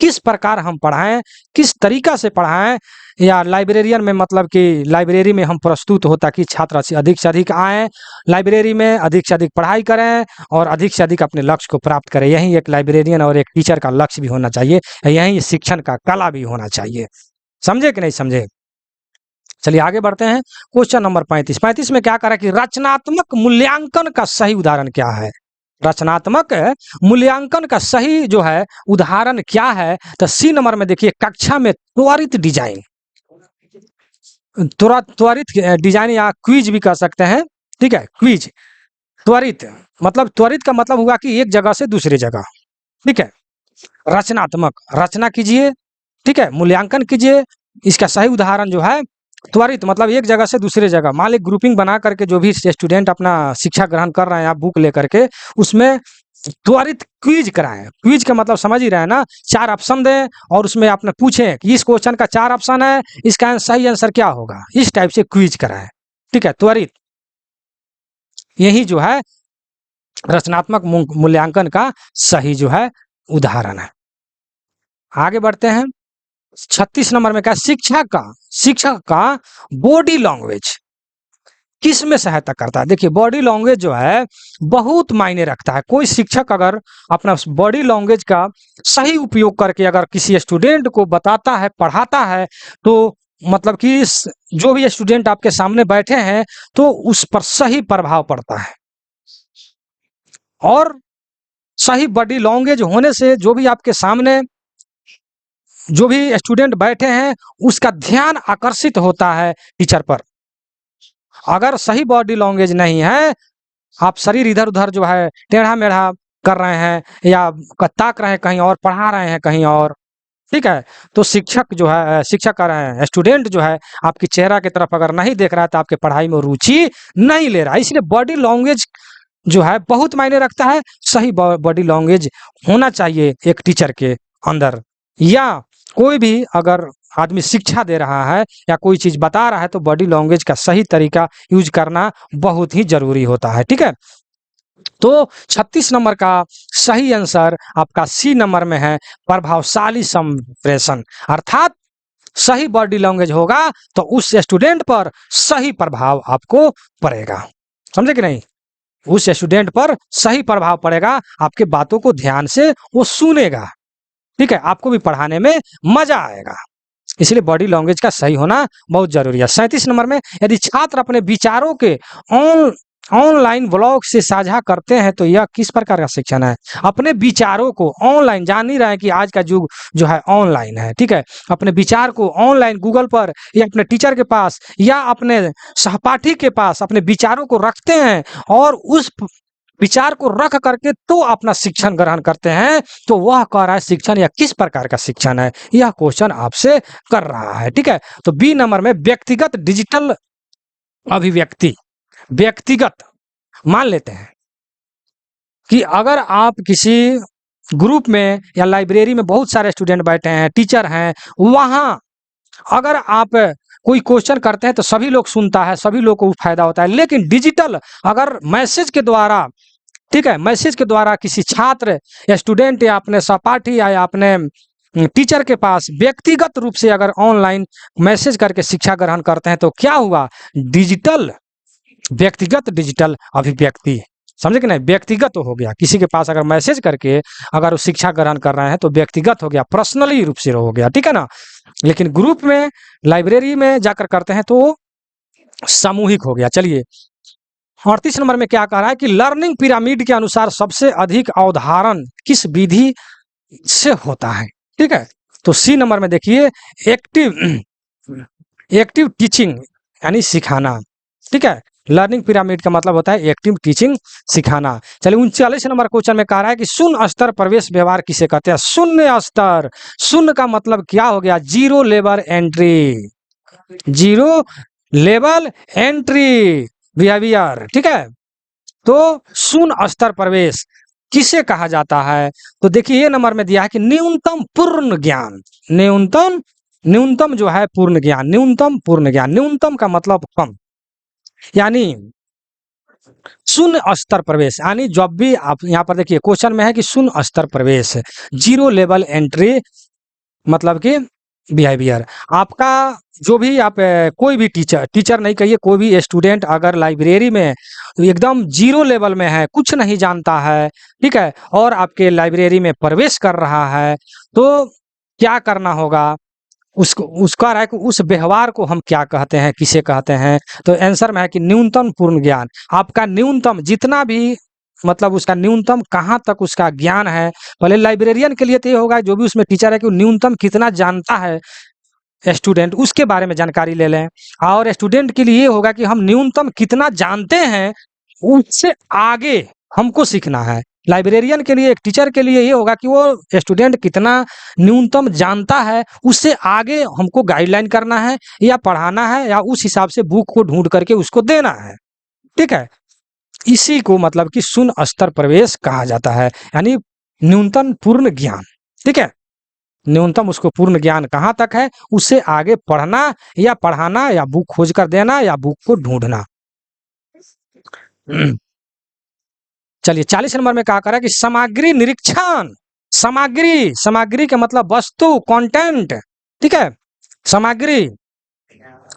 किस प्रकार हम पढ़ाएं, किस तरीका से पढ़ाएं, या लाइब्रेरियन में मतलब कि लाइब्रेरी में हम प्रस्तुत हो ताकि छात्र अधिक से अधिक आएँ, लाइब्रेरी में अधिक से अधिक पढ़ाई करें और अधिक से अधिक अपने लक्ष्य को प्राप्त करें। यही एक लाइब्रेरियन और एक टीचर का लक्ष्य भी होना चाहिए, यही शिक्षण का कला भी होना चाहिए। समझे कि नहीं समझे? चलिए आगे बढ़ते हैं। क्वेश्चन नंबर 35 में क्या करा कि रचनात्मक मूल्यांकन का सही उदाहरण क्या है? रचनात्मक मूल्यांकन का सही जो है उदाहरण क्या है? तो सी नंबर में देखिए, कक्षा में त्वरित डिजाइन, त्वरित डिजाइन या क्विज भी कह सकते हैं। ठीक है, क्विज, त्वरित मतलब, त्वरित का मतलब हुआ कि एक जगह से दूसरी जगह। ठीक है, रचनात्मक, रचना कीजिए, ठीक है, मूल्यांकन कीजिए। इसका सही उदाहरण जो है त्वरित मतलब एक जगह से दूसरी जगह, मान ली ग्रुपिंग बना करके जो भी स्टूडेंट अपना शिक्षा ग्रहण कर रहे हैं, आप बुक लेकर के उसमें त्वरित क्विज कराएं। क्विज का मतलब समझ ही रहे हैं ना, 4 ऑप्शन दें और उसमें आपने पूछें कि इस क्वेश्चन का 4 ऑप्शन है, इसका सही आंसर क्या होगा, इस टाइप से क्विज कराएं। ठीक है, त्वरित, यही जो है रचनात्मक मूल्यांकन का सही जो है उदाहरण है। आगे बढ़ते हैं। 36 नंबर में क्या, शिक्षक का बॉडी लैंग्वेज किस में सहायता करता है? देखिए बॉडी लैंग्वेज जो है बहुत मायने रखता है। कोई शिक्षक अगर अपना बॉडी लैंग्वेज का सही उपयोग करके अगर किसी स्टूडेंट को बताता है, पढ़ाता है, तो मतलब कि जो भी स्टूडेंट आपके सामने बैठे हैं तो उस पर सही प्रभाव पड़ता है। और सही बॉडी लैंग्वेज होने से जो भी आपके सामने जो भी स्टूडेंट बैठे हैं उसका ध्यान आकर्षित होता है टीचर पर। अगर सही बॉडी लैंग्वेज नहीं है, आप शरीर इधर उधर जो है टेढ़ा मेढ़ा कर रहे हैं या ताक रहे हैं कहीं और, पढ़ा रहे हैं कहीं और, ठीक है, तो शिक्षक जो है, शिक्षक कर रहे हैं, स्टूडेंट जो है आपकी चेहरा की तरफ अगर नहीं देख रहा है तो आपके पढ़ाई में रुचि नहीं ले रहा है। इसलिए बॉडी लैंग्वेज जो है बहुत मायने रखता है। सही बॉडी लैंग्वेज होना चाहिए एक टीचर के अंदर, या कोई भी अगर आदमी शिक्षा दे रहा है या कोई चीज़ बता रहा है तो बॉडी लैंग्वेज का सही तरीका यूज़ करना बहुत ही ज़रूरी होता है, ठीक है? तो 36 नंबर का सही आंसर आपका सी नंबर में है, प्रभावशाली संप्रेषण। अर्थात सही बॉडी लैंग्वेज होगा तो उस स्टूडेंट पर सही प्रभाव आपको पड़ेगा। समझे कि नहीं? उस स्टूडेंट पर सही प्रभाव पड़ेगा, आपके बातों को ध्यान से वो सुनेगा, ठीक है? आपको भी पढ़ाने में मजा आएगा। इसलिए बॉडी लैंग्वेज का सही होना बहुत जरूरी है। 37 नंबर में, यदि छात्र अपने विचारों के ऑनलाइन ब्लॉग से साझा करते हैं तो यह किस प्रकार का शिक्षण है? अपने विचारों को ऑनलाइन, जान ही रहे हैं कि आज का युग जो है ऑनलाइन है, ठीक है? अपने विचार को ऑनलाइन गूगल पर या अपने टीचर के पास या अपने सहपाठी के पास अपने विचारों को रखते हैं और उस विचार को रख करके तो अपना शिक्षण ग्रहण करते हैं, तो वह कह रहा है शिक्षण या किस प्रकार का शिक्षण है, यह क्वेश्चन आपसे कर रहा है, ठीक है? तो बी नंबर में व्यक्तिगत डिजिटल अभिव्यक्ति। व्यक्तिगत, मान लेते हैं कि अगर आप किसी ग्रुप में या लाइब्रेरी में बहुत सारे स्टूडेंट बैठे हैं, टीचर हैं, वहां अगर आप कोई क्वेश्चन करते हैं तो सभी लोग सुनता है, सभी लोग को फायदा होता है। लेकिन डिजिटल अगर मैसेज के द्वारा, ठीक है, मैसेज के द्वारा किसी छात्र या स्टूडेंट या अपने सहपाठी या अपने टीचर के पास व्यक्तिगत रूप से अगर ऑनलाइन मैसेज करके शिक्षा ग्रहण करते हैं तो क्या हुआ? डिजिटल, व्यक्तिगत डिजिटल अभिव्यक्ति। समझे कि नहीं? व्यक्तिगत हो गया, किसी के पास अगर मैसेज करके अगर वो शिक्षा ग्रहण कर रहे हैं तो व्यक्तिगत हो गया, पर्सनली रूप से हो गया, ठीक है ना? लेकिन ग्रुप में, लाइब्रेरी में जाकर करते हैं तो सामूहिक हो गया। चलिए 38 नंबर में क्या कह रहा है कि लर्निंग पिरामिड के अनुसार सबसे अधिक अवधारण किस विधि से होता है, ठीक है? तो सी नंबर में देखिए, एक्टिव एक्टिव टीचिंग यानी सिखाना, ठीक है? लर्निंग पिरामिड का मतलब होता है एक्टिव टीचिंग, सिखाना। चलिए 39 नंबर क्वेश्चन में कह रहा है कि शून्य स्तर प्रवेश व्यवहार किसे कहते हैं? शून्य स्तर, शून्य का मतलब क्या हो गया? Zero level entry, zero level entry behaviour, ठीक है? तो शून्य स्तर प्रवेश किसे कहा जाता है? तो देखिए ये नंबर में दिया है कि न्यूनतम पूर्ण ज्ञान। न्यूनतम, न्यूनतम जो है पूर्ण ज्ञान, न्यूनतम पूर्ण ज्ञान, न्यूनतम का मतलब कम, यानी शून्य स्तर प्रवेश, यानी जब भी आप यहाँ पर देखिए क्वेश्चन में है कि शून्य स्तर प्रवेश, जीरो लेवल एंट्री मतलब कि बिहेवियर। आपका जो भी आप कोई भी टीचर नहीं कहिए, कोई भी स्टूडेंट अगर लाइब्रेरी में एकदम जीरो लेवल में है, कुछ नहीं जानता है, ठीक है, और आपके लाइब्रेरी में प्रवेश कर रहा है तो क्या करना होगा? उसको, उसका राय को, उस व्यवहार को हम क्या कहते हैं, किसे कहते हैं? तो आंसर में है कि न्यूनतम पूर्ण ज्ञान। आपका न्यूनतम जितना भी, मतलब उसका न्यूनतम कहाँ तक उसका ज्ञान है। पहले लाइब्रेरियन के लिए तो ये होगा जो भी उसमें टीचर है कि वो न्यूनतम कितना जानता है स्टूडेंट, उसके बारे में जानकारी ले लें। और स्टूडेंट के लिए ये होगा कि हम न्यूनतम कितना जानते हैं, उससे आगे हमको सीखना है। लाइब्रेरियन के लिए, एक टीचर के लिए ये होगा कि वो स्टूडेंट कितना न्यूनतम जानता है, उससे आगे हमको गाइडलाइन करना है या पढ़ाना है या उस हिसाब से बुक को ढूंढ करके उसको देना है, ठीक है? इसी को मतलब कि शून्य स्तर प्रवेश कहा जाता है, यानी न्यूनतम पूर्ण ज्ञान, ठीक है? न्यूनतम उसको पूर्ण ज्ञान कहाँ तक है, उससे आगे पढ़ना या पढ़ाना या बुक खोज कर देना या बुक को ढूंढना। चलिए 40 नंबर में क्या करा कि सामग्री निरीक्षण। सामग्री, सामग्री का मतलब वस्तु, कंटेंट, ठीक है? सामग्री,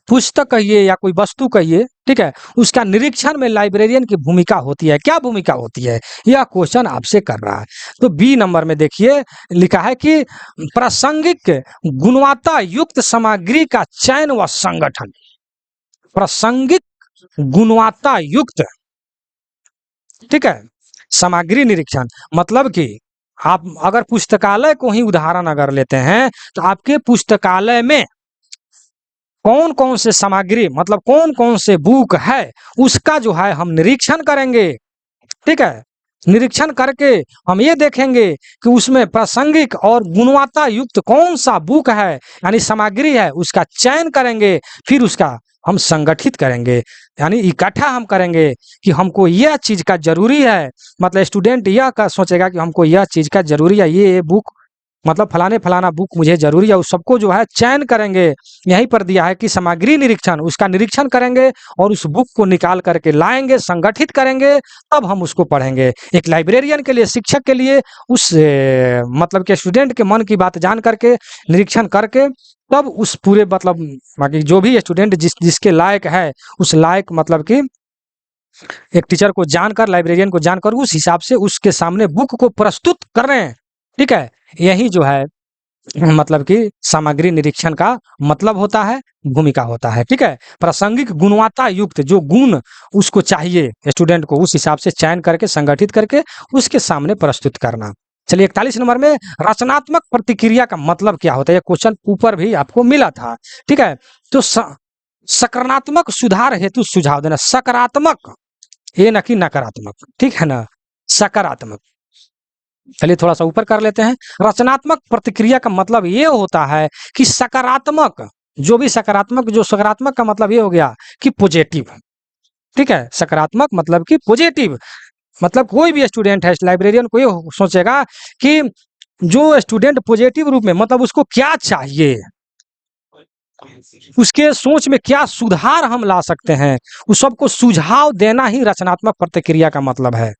पुस्तक कहिए या कोई वस्तु कहिए, ठीक है, उसका निरीक्षण में लाइब्रेरियन की भूमिका होती है। क्या भूमिका होती है, यह क्वेश्चन आपसे कर रहा है। तो बी नंबर में देखिए लिखा है कि प्रासंगिक गुणवत्ता युक्त सामग्री का चयन व संगठन। प्रासंगिक गुणवत्ता युक्त, ठीक है, सामग्री निरीक्षण मतलब कि आप अगर पुस्तकालय को ही उदाहरण अगर लेते हैं तो आपके पुस्तकालय में कौन कौन से सामग्री, मतलब कौन कौन से बुक है, उसका जो है हम निरीक्षण करेंगे, ठीक है? निरीक्षण करके हम ये देखेंगे कि उसमें प्रासंगिक और गुणवत्ता युक्त कौन सा बुक है, यानी सामग्री है, उसका चयन करेंगे, फिर उसका हम संगठित करेंगे, यानी इकट्ठा हम करेंगे कि हमको यह चीज का जरूरी है। मतलब स्टूडेंट यह का सोचेगा कि हमको यह चीज का जरूरी है, ये बुक मतलब फलाने फलाना बुक मुझे जरूरी है, उस सबको जो है चयन करेंगे। यहीं पर दिया है कि सामग्री निरीक्षण, उसका निरीक्षण करेंगे और उस बुक को निकाल करके लाएंगे, संगठित करेंगे, तब हम उसको पढ़ेंगे। एक लाइब्रेरियन के लिए, शिक्षक के लिए उस मतलब के स्टूडेंट के मन की बात जान करके, निरीक्षण करके, तब उस पूरे मतलब बाकी जो भी स्टूडेंट जिसके लायक है, उस लायक मतलब कि एक टीचर को जानकर, लाइब्रेरियन को जानकर उस हिसाब से उसके सामने बुक को प्रस्तुत करें। ठीक है, यही जो है मतलब कि सामग्री निरीक्षण का मतलब होता है, भूमिका होता है। ठीक है, प्रासंगिक गुणवत्ता युक्त जो गुण उसको चाहिए स्टूडेंट को, उस हिसाब से चयन करके, संगठित करके उसके सामने प्रस्तुत करना। चलिए 41 नंबर में रचनात्मक प्रतिक्रिया का मतलब क्या होता है, ये क्वेश्चन ऊपर भी आपको मिला था। ठीक है, तो सकारात्मक सुधार हेतु सुझाव देना, सकारात्मक, ये ना कि नकारात्मक। ठीक है ना, सकारात्मक। चलिए थोड़ा सा ऊपर कर लेते हैं। रचनात्मक प्रतिक्रिया का मतलब ये होता है कि सकारात्मक, जो भी सकारात्मक, जो सकारात्मक का मतलब ये हो गया कि पॉजिटिव। ठीक है, सकारात्मक मतलब कि पॉजिटिव, मतलब कोई भी स्टूडेंट है, लाइब्रेरियन को ये सोचेगा कि जो स्टूडेंट पॉजिटिव रूप में, मतलब उसको क्या चाहिए, उसके सोच में क्या सुधार हम ला सकते हैं, उस सबको सुझाव देना ही रचनात्मक प्रतिक्रिया का मतलब है।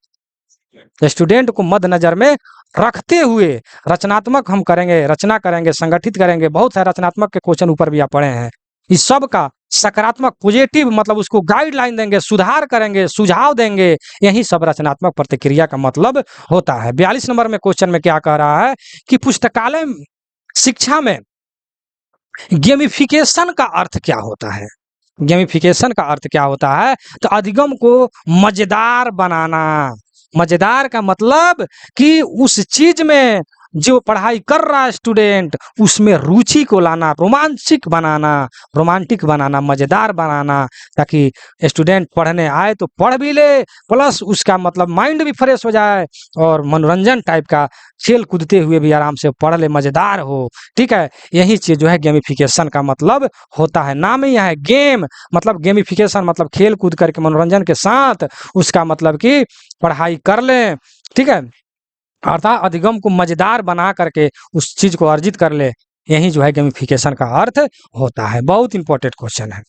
स्टूडेंट को मद्देनजर में रखते हुए रचनात्मक हम करेंगे, रचना करेंगे, संगठित करेंगे। बहुत सारे रचनात्मक के क्वेश्चन ऊपर भी आप पढ़े हैं। इस सब का सकारात्मक, पॉजिटिव मतलब उसको गाइडलाइन देंगे, सुधार करेंगे, सुझाव देंगे, यही सब रचनात्मक प्रतिक्रिया का मतलब होता है। 42 नंबर में क्वेश्चन में क्या कह रहा है कि पुस्तकालय शिक्षा में गेमिफिकेशन का अर्थ क्या होता है। गेमिफिकेशन का अर्थ क्या होता है, तो अधिगम को मजेदार बनाना। मजेदार का मतलब कि उस चीज में जो पढ़ाई कर रहा है स्टूडेंट, उसमें रुचि को लाना, रोमांचिक बनाना, रोमांटिक बनाना, मजेदार बनाना, ताकि स्टूडेंट पढ़ने आए तो पढ़ भी ले, प्लस उसका मतलब माइंड भी फ्रेश हो जाए, और मनोरंजन टाइप का, खेल कूदते हुए भी आराम से पढ़ ले, मजेदार हो। ठीक है, यही चीज जो है गेमिफिकेशन का मतलब होता है। नाम ही है गेम, मतलब गेमिफिकेशन मतलब खेल कूद करके, मनोरंजन के साथ उसका मतलब कि पढ़ाई कर लें। ठीक है, अर्थात अधिगम को मजेदार बना करके उस चीज को अर्जित कर ले, यही जो है गेमिफिकेशन का अर्थ होता है। बहुत इंपॉर्टेंट क्वेश्चन है।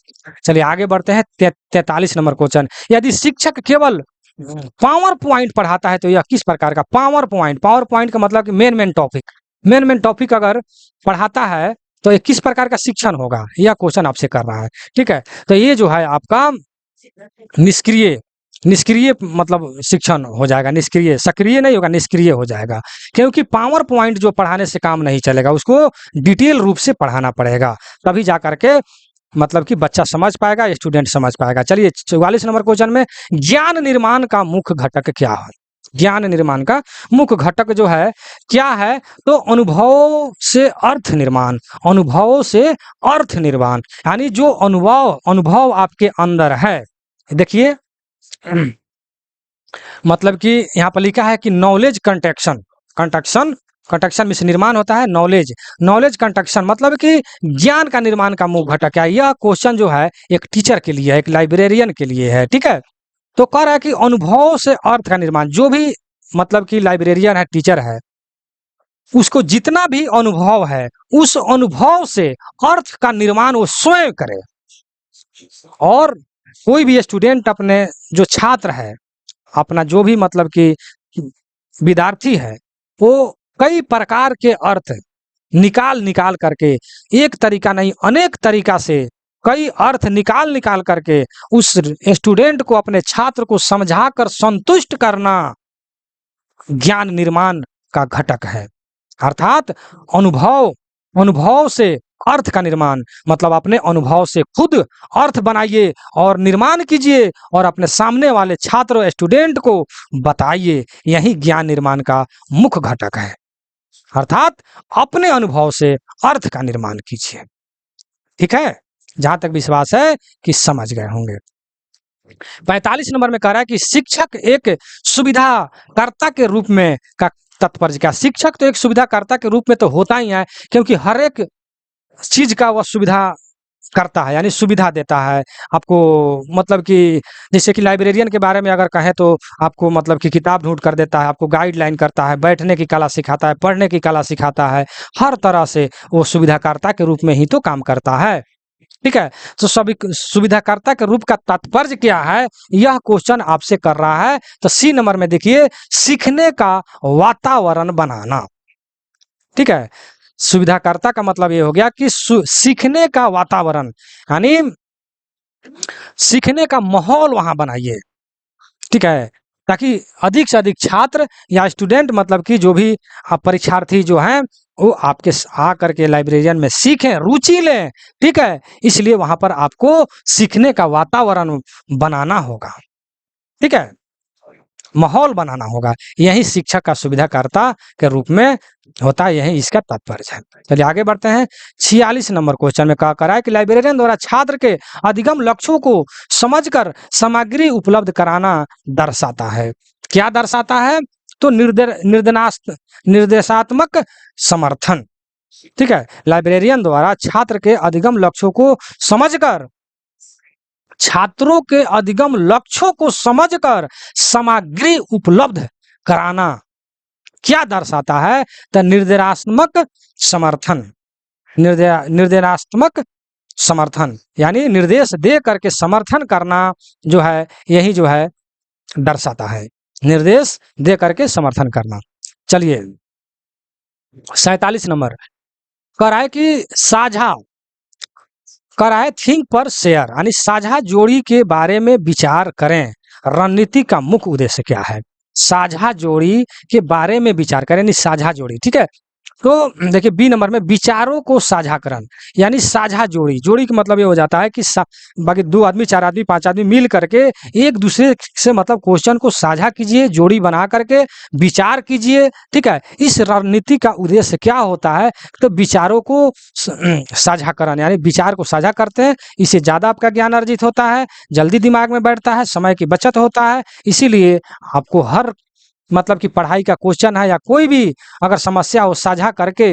चलिए आगे बढ़ते हैं। 43 नंबर क्वेश्चन, यदि शिक्षक केवल पावर पॉइंट पढ़ाता है तो यह किस प्रकार का पावर पॉइंट, पावर पॉइंट का मतलब कि मेन टॉपिक, मेन टॉपिक अगर पढ़ाता है तो ये किस प्रकार का शिक्षण होगा, यह क्वेश्चन आपसे कर रहा है। ठीक है, तो ये जो है आपका निष्क्रिय, निष्क्रिय मतलब शिक्षण हो जाएगा, निष्क्रिय, सक्रिय नहीं होगा, निष्क्रिय हो जाएगा। क्योंकि पावर पॉइंट जो पढ़ाने से काम नहीं चलेगा, उसको डिटेल रूप से पढ़ाना पड़ेगा, तभी जा करके मतलब कि बच्चा समझ पाएगा, स्टूडेंट समझ पाएगा। चलिए 44 नंबर क्वेश्चन में ज्ञान निर्माण का मुख्य घटक क्या है। ज्ञान निर्माण का मुख्य घटक जो है क्या है, तो अनुभव से अर्थ निर्माण, अनुभव से अर्थ निर्माण, यानी जो अनुभव, अनुभव आपके अंदर है। देखिए मतलब कि यहाँ पर लिखा है कि नॉलेज कंटेक्शन, कंटेक्शन, कंटेक्शन में से निर्माण होता है नॉलेज, नॉलेज कंटेक्शन मतलब कि ज्ञान का निर्माण का मुख्य घटक है। यह क्वेश्चन जो है एक टीचर के लिए है, एक लाइब्रेरियन के लिए है। ठीक है, तो कह रहा है कि अनुभव से अर्थ का निर्माण, जो भी मतलब कि लाइब्रेरियन है, टीचर है, उसको जितना भी अनुभव है, उस अनुभव से अर्थ का निर्माण वो स्वयं करे। और कोई भी स्टूडेंट अपने, जो छात्र है, अपना जो भी मतलब कि विद्यार्थी है, वो कई प्रकार के अर्थ निकाल निकाल करके, एक तरीका नहीं अनेक तरीका से कई अर्थ निकाल निकाल करके उस स्टूडेंट को, अपने छात्र को समझा कर संतुष्ट करना ज्ञान निर्माण का घटक है। अर्थात अनुभव, अनुभव से अर्थ का निर्माण, मतलब अपने अनुभव से खुद अर्थ बनाइए और निर्माण कीजिए और अपने सामने वाले छात्र, स्टूडेंट को बताइए, यही ज्ञान निर्माण का मुख्य घटक है। अर्थात अपने अनुभव से अर्थ का निर्माण कीजिए। ठीक है, जहां तक विश्वास है कि समझ गए होंगे। 45 नंबर में कह रहा है कि शिक्षक एक सुविधाकर्ता के रूप में का तात्पर्य क्या। शिक्षक तो एक सुविधाकर्ता के रूप में तो होता ही है, क्योंकि हर एक चीज का वह सुविधा करता है, यानी सुविधा देता है आपको। मतलब कि जैसे कि लाइब्रेरियन के बारे में अगर कहें तो आपको मतलब कि किताब ढूंढ कर देता है, आपको गाइडलाइन करता है, बैठने की कला सिखाता है, पढ़ने की कला सिखाता है, हर तरह से वो सुविधाकर्ता के रूप में ही तो काम करता है। ठीक है, तो सभी सुविधाकर्ता के रूप का तात्पर्य क्या है, यह क्वेश्चन आपसे कर रहा है। तो सी नंबर में देखिए, सीखने का वातावरण बनाना। ठीक है, सुविधाकर्ता का मतलब ये हो गया कि सीखने का वातावरण, यानी सीखने का माहौल वहां बनाइए। ठीक है, ताकि अधिक से अधिक छात्र या स्टूडेंट मतलब कि जो भी परीक्षार्थी जो हैं वो आपके आ करके लाइब्रेरियन में सीखें, रुचि लें। ठीक है, इसलिए वहां पर आपको सीखने का वातावरण बनाना होगा। ठीक है, माहौल बनाना होगा, यही शिक्षक का सुविधाकर्ता के रूप में होता है, यही इसका तात्पर्य है। चलिए आगे बढ़ते हैं। 46 नंबर क्वेश्चन में कहा करा है कि लाइब्रेरियन द्वारा छात्र के अधिगम लक्ष्यों को समझकर सामग्री उपलब्ध कराना दर्शाता है। क्या दर्शाता है? तो निर्देशात्मक समर्थन। ठीक है, लाइब्रेरियन द्वारा छात्र के अधिगम लक्ष्यों को समझकर, छात्रों के अधिगम लक्ष्यों को समझकर सामग्री उपलब्ध कराना क्या दर्शाता है? तो निर्देशात्मक समर्थन। निर्देशात्मक समर्थन यानी निर्देश दे करके समर्थन करना जो है, यही जो है दर्शाता है, निर्देश दे करके समर्थन करना। चलिए 47 नंबर कराए कि साझा कराए थिंक पर शेयर, यानी साझा जोड़ी के बारे में विचार करें, रणनीति का मुख्य उद्देश्य क्या है? साझा जोड़ी के बारे में विचार करें, यानी साझा जोड़ी। ठीक है, तो देखिए बी नंबर में विचारों को साझाकरण, यानी साझा जोड़ी। जोड़ी का मतलब ये हो जाता है कि बाकी 2 आदमी, 4 आदमी, 5 आदमी मिल करके एक दूसरे से मतलब क्वेश्चन को साझा कीजिए, जोड़ी बना करके विचार कीजिए। ठीक है, इस रणनीति का उद्देश्य क्या होता है? तो विचारों को साझाकरण, यानी विचार को साझा करते हैं, इससे ज़्यादा आपका ज्ञान अर्जित होता है, जल्दी दिमाग में बैठता है, समय की बचत होता है। इसीलिए आपको हर मतलब कि पढ़ाई का क्वेश्चन है या कोई भी अगर समस्या हो, साझा करके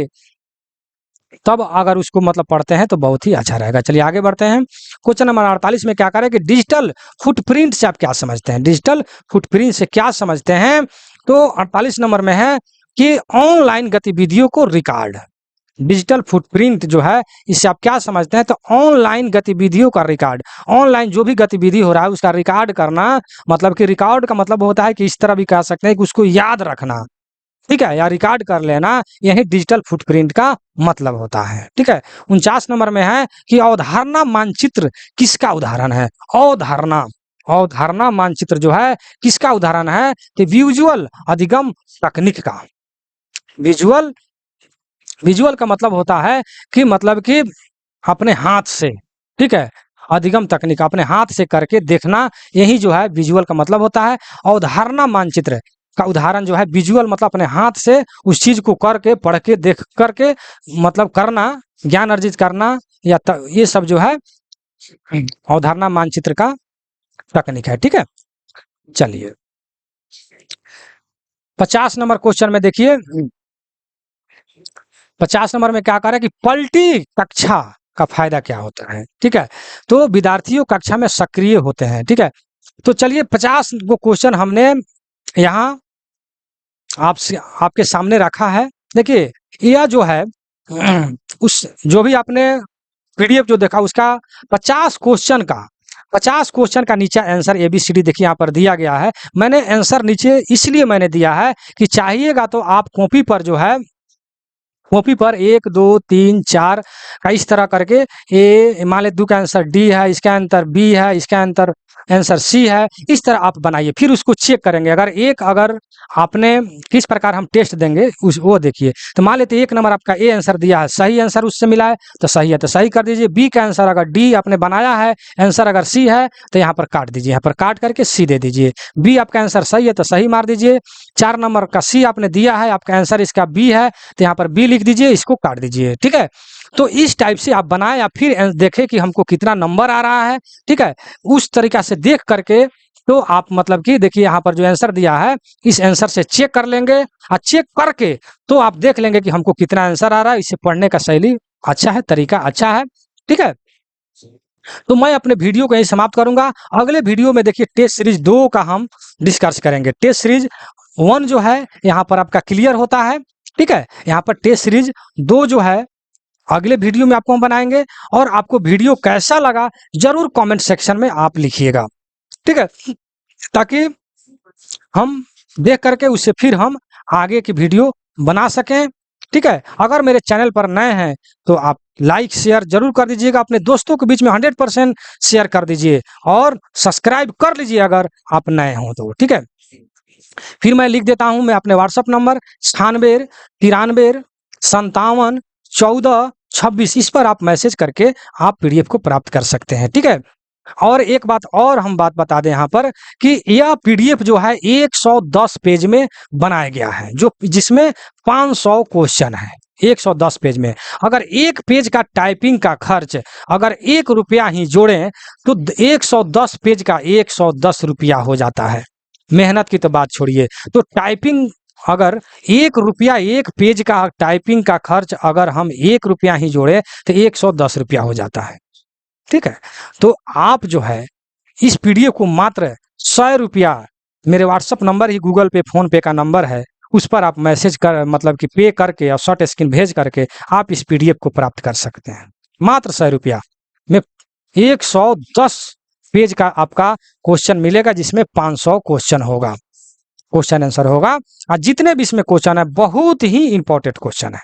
तब अगर उसको मतलब पढ़ते हैं तो बहुत ही अच्छा रहेगा। चलिए आगे बढ़ते हैं। क्वेश्चन नंबर 48 में क्या करें कि डिजिटल फुटप्रिंट से आप क्या समझते हैं? डिजिटल फुटप्रिंट से क्या समझते हैं? तो 48 नंबर में है कि ऑनलाइन गतिविधियों को रिकॉर्ड। डिजिटल फुटप्रिंट जो है, इससे आप क्या समझते हैं? तो ऑनलाइन गतिविधियों का रिकॉर्ड, ऑनलाइन जो भी गतिविधि हो रहा है उसका रिकॉर्ड करना। मतलब कि रिकॉर्ड का मतलब होता है कि इस तरह भी कह सकते हैं कि उसको याद रखना। ठीक है, या रिकॉर्ड कर लेना, यही डिजिटल फुटप्रिंट का मतलब होता है। ठीक है, 49 नंबर में है कि अवधारणा मानचित्र किसका उदाहरण है? अवधारणा अवधारणा मानचित्र जो है किसका उदाहरण है? तो विजुअल अधिगम तकनीक का। विजुअल विजुअल का मतलब होता है कि मतलब कि अपने हाथ से, ठीक है, अधिगम तकनीक अपने हाथ से करके देखना, यही जो है विजुअल का मतलब होता है। अवधारणा मानचित्र का उदाहरण जो है विजुअल, मतलब अपने हाथ से उस चीज को करके, पढ़ के, देख करके मतलब करना, ज्ञान अर्जित करना, या ये सब जो है अवधारणा मानचित्र का तकनीक है। ठीक है, चलिए 50 नंबर क्वेश्चन में देखिए, 50 नंबर में क्या कह रहा है कि पलटी कक्षा का फायदा क्या होता है? ठीक है, तो विद्यार्थियों कक्षा में सक्रिय होते हैं। ठीक है, तो चलिए 50 को क्वेश्चन हमने यहाँ आपसे आपके सामने रखा है। देखिए यह जो है उस जो भी आपने पीडीएफ जो देखा उसका 50 क्वेश्चन का नीचे आंसर ABCD देखिए यहाँ पर दिया गया है। मैंने आंसर नीचे इसलिए मैंने दिया है कि चाहिएगा तो आप कॉपी पर जो है, कॉपी पर 1 2 3 4 का इस तरह करके, ए मान ले 2 का आंसर डी है, इसका आंसर बी है, इसका आंसर सी है, इस तरह आप बनाइए, फिर उसको चेक करेंगे। अगर आपने किस प्रकार हम टेस्ट देंगे उस वो देखिए। तो मान लेते 1 नंबर आपका ए आंसर दिया है, सही आंसर उससे मिला है तो सही है, तो सही कर दीजिए। बी का आंसर अगर डी आपने बनाया है, आंसर अगर सी है तो यहाँ पर काट दीजिए, यहाँ पर काट करके सी दे दीजिए। बी आपका आंसर सही है तो सही मार दीजिए। 4 नंबर का सी आपने दिया है, आपका आंसर इसका बी है तो यहाँ पर बी लिख दीजिए, इसको काट दीजिए। ठीक है, तो इस टाइप से आप बनाएं या फिर देखें कि हमको कितना नंबर आ रहा है। ठीक है, उस तरीका से देख करके तो आप मतलब कि देखिए यहाँ पर जो आंसर दिया है इस आंसर से चेक कर लेंगे, और चेक करके तो आप देख लेंगे कि हमको कितना आंसर आ रहा है। इससे पढ़ने का शैली अच्छा है, तरीका अच्छा है। ठीक है, तो मैं अपने वीडियो को यहीं समाप्त करूंगा। अगले वीडियो में देखिए टेस्ट सीरीज 2 का हम डिस्कस करेंगे। टेस्ट सीरीज 1 जो है यहाँ पर आपका क्लियर होता है, ठीक है। यहाँ पर टेस्ट सीरीज 2 जो है अगले वीडियो में आपको हम बनाएंगे। और आपको वीडियो कैसा लगा जरूर कमेंट सेक्शन में आप लिखिएगा, ठीक है, ताकि हम देख करके उससे फिर हम आगे की वीडियो बना सकें, ठीक है। अगर मेरे चैनल पर नए हैं तो आप लाइक शेयर जरूर कर दीजिएगा, अपने दोस्तों के बीच में 100% शेयर कर दीजिए और सब्सक्राइब कर लीजिए अगर आप नए हों तो, ठीक है। फिर मैं लिख देता हूं, मैं अपने व्हाट्सएप नंबर 96 93 57 14 26, इस पर आप मैसेज करके आप पीडीएफ को प्राप्त कर सकते हैं, ठीक है। और एक बात और हम बात बता दें यहाँ पर कि यह पीडीएफ जो है 110 पेज में बनाया गया है, जो जिसमें 500 क्वेश्चन है 110 पेज में। अगर एक पेज का टाइपिंग का खर्च अगर 1 रुपया ही जोड़ें तो 110 पेज का 110 रुपया हो जाता है। मेहनत की तो बात छोड़िए, तो टाइपिंग अगर 1 रुपया एक पेज का टाइपिंग का खर्च अगर हम 1 रुपया ही जोड़े तो 110 रुपया हो जाता है, ठीक है। तो आप जो है इस पीडीएफ को मात्र 100 रुपया, मेरे व्हाट्सएप नंबर ही गूगल पे फोन पे का नंबर है, उस पर आप मैसेज कर मतलब कि पे करके और शॉर्ट स्क्रीन भेज करके आप इस पीडीएफ को प्राप्त कर सकते हैं मात्र 100 रुपया में। 110 पेज का आपका क्वेश्चन मिलेगा जिसमें 500 क्वेश्चन होगा, क्वेश्चन आंसर होगा। और जितने भी इसमें क्वेश्चन है बहुत ही इंपॉर्टेंट क्वेश्चन है,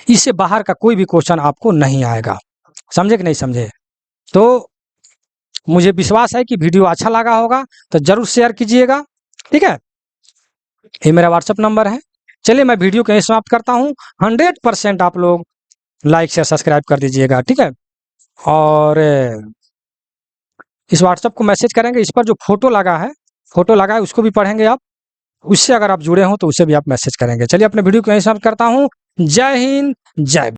इससे बाहर का कोई भी क्वेश्चन आपको नहीं आएगा। समझे कि नहीं समझे? तो मुझे विश्वास है कि वीडियो अच्छा लगा होगा, तो जरूर शेयर कीजिएगा, ठीक है। ये मेरा व्हाट्सएप नंबर है। चलिए मैं वीडियो को यहीं समाप्त करता हूँ। 100% आप लोग लाइक शेयर सब्सक्राइब कर दीजिएगा, ठीक है। और इस व्हाट्सएप को मैसेज करेंगे, इस पर जो फोटो लगा है उसको भी पढ़ेंगे आप, उससे अगर आप जुड़े हो तो उसे भी आप मैसेज करेंगे। चलिए अपने वीडियो को यहीं समाप्त करता हूँ। जय हिंद, जय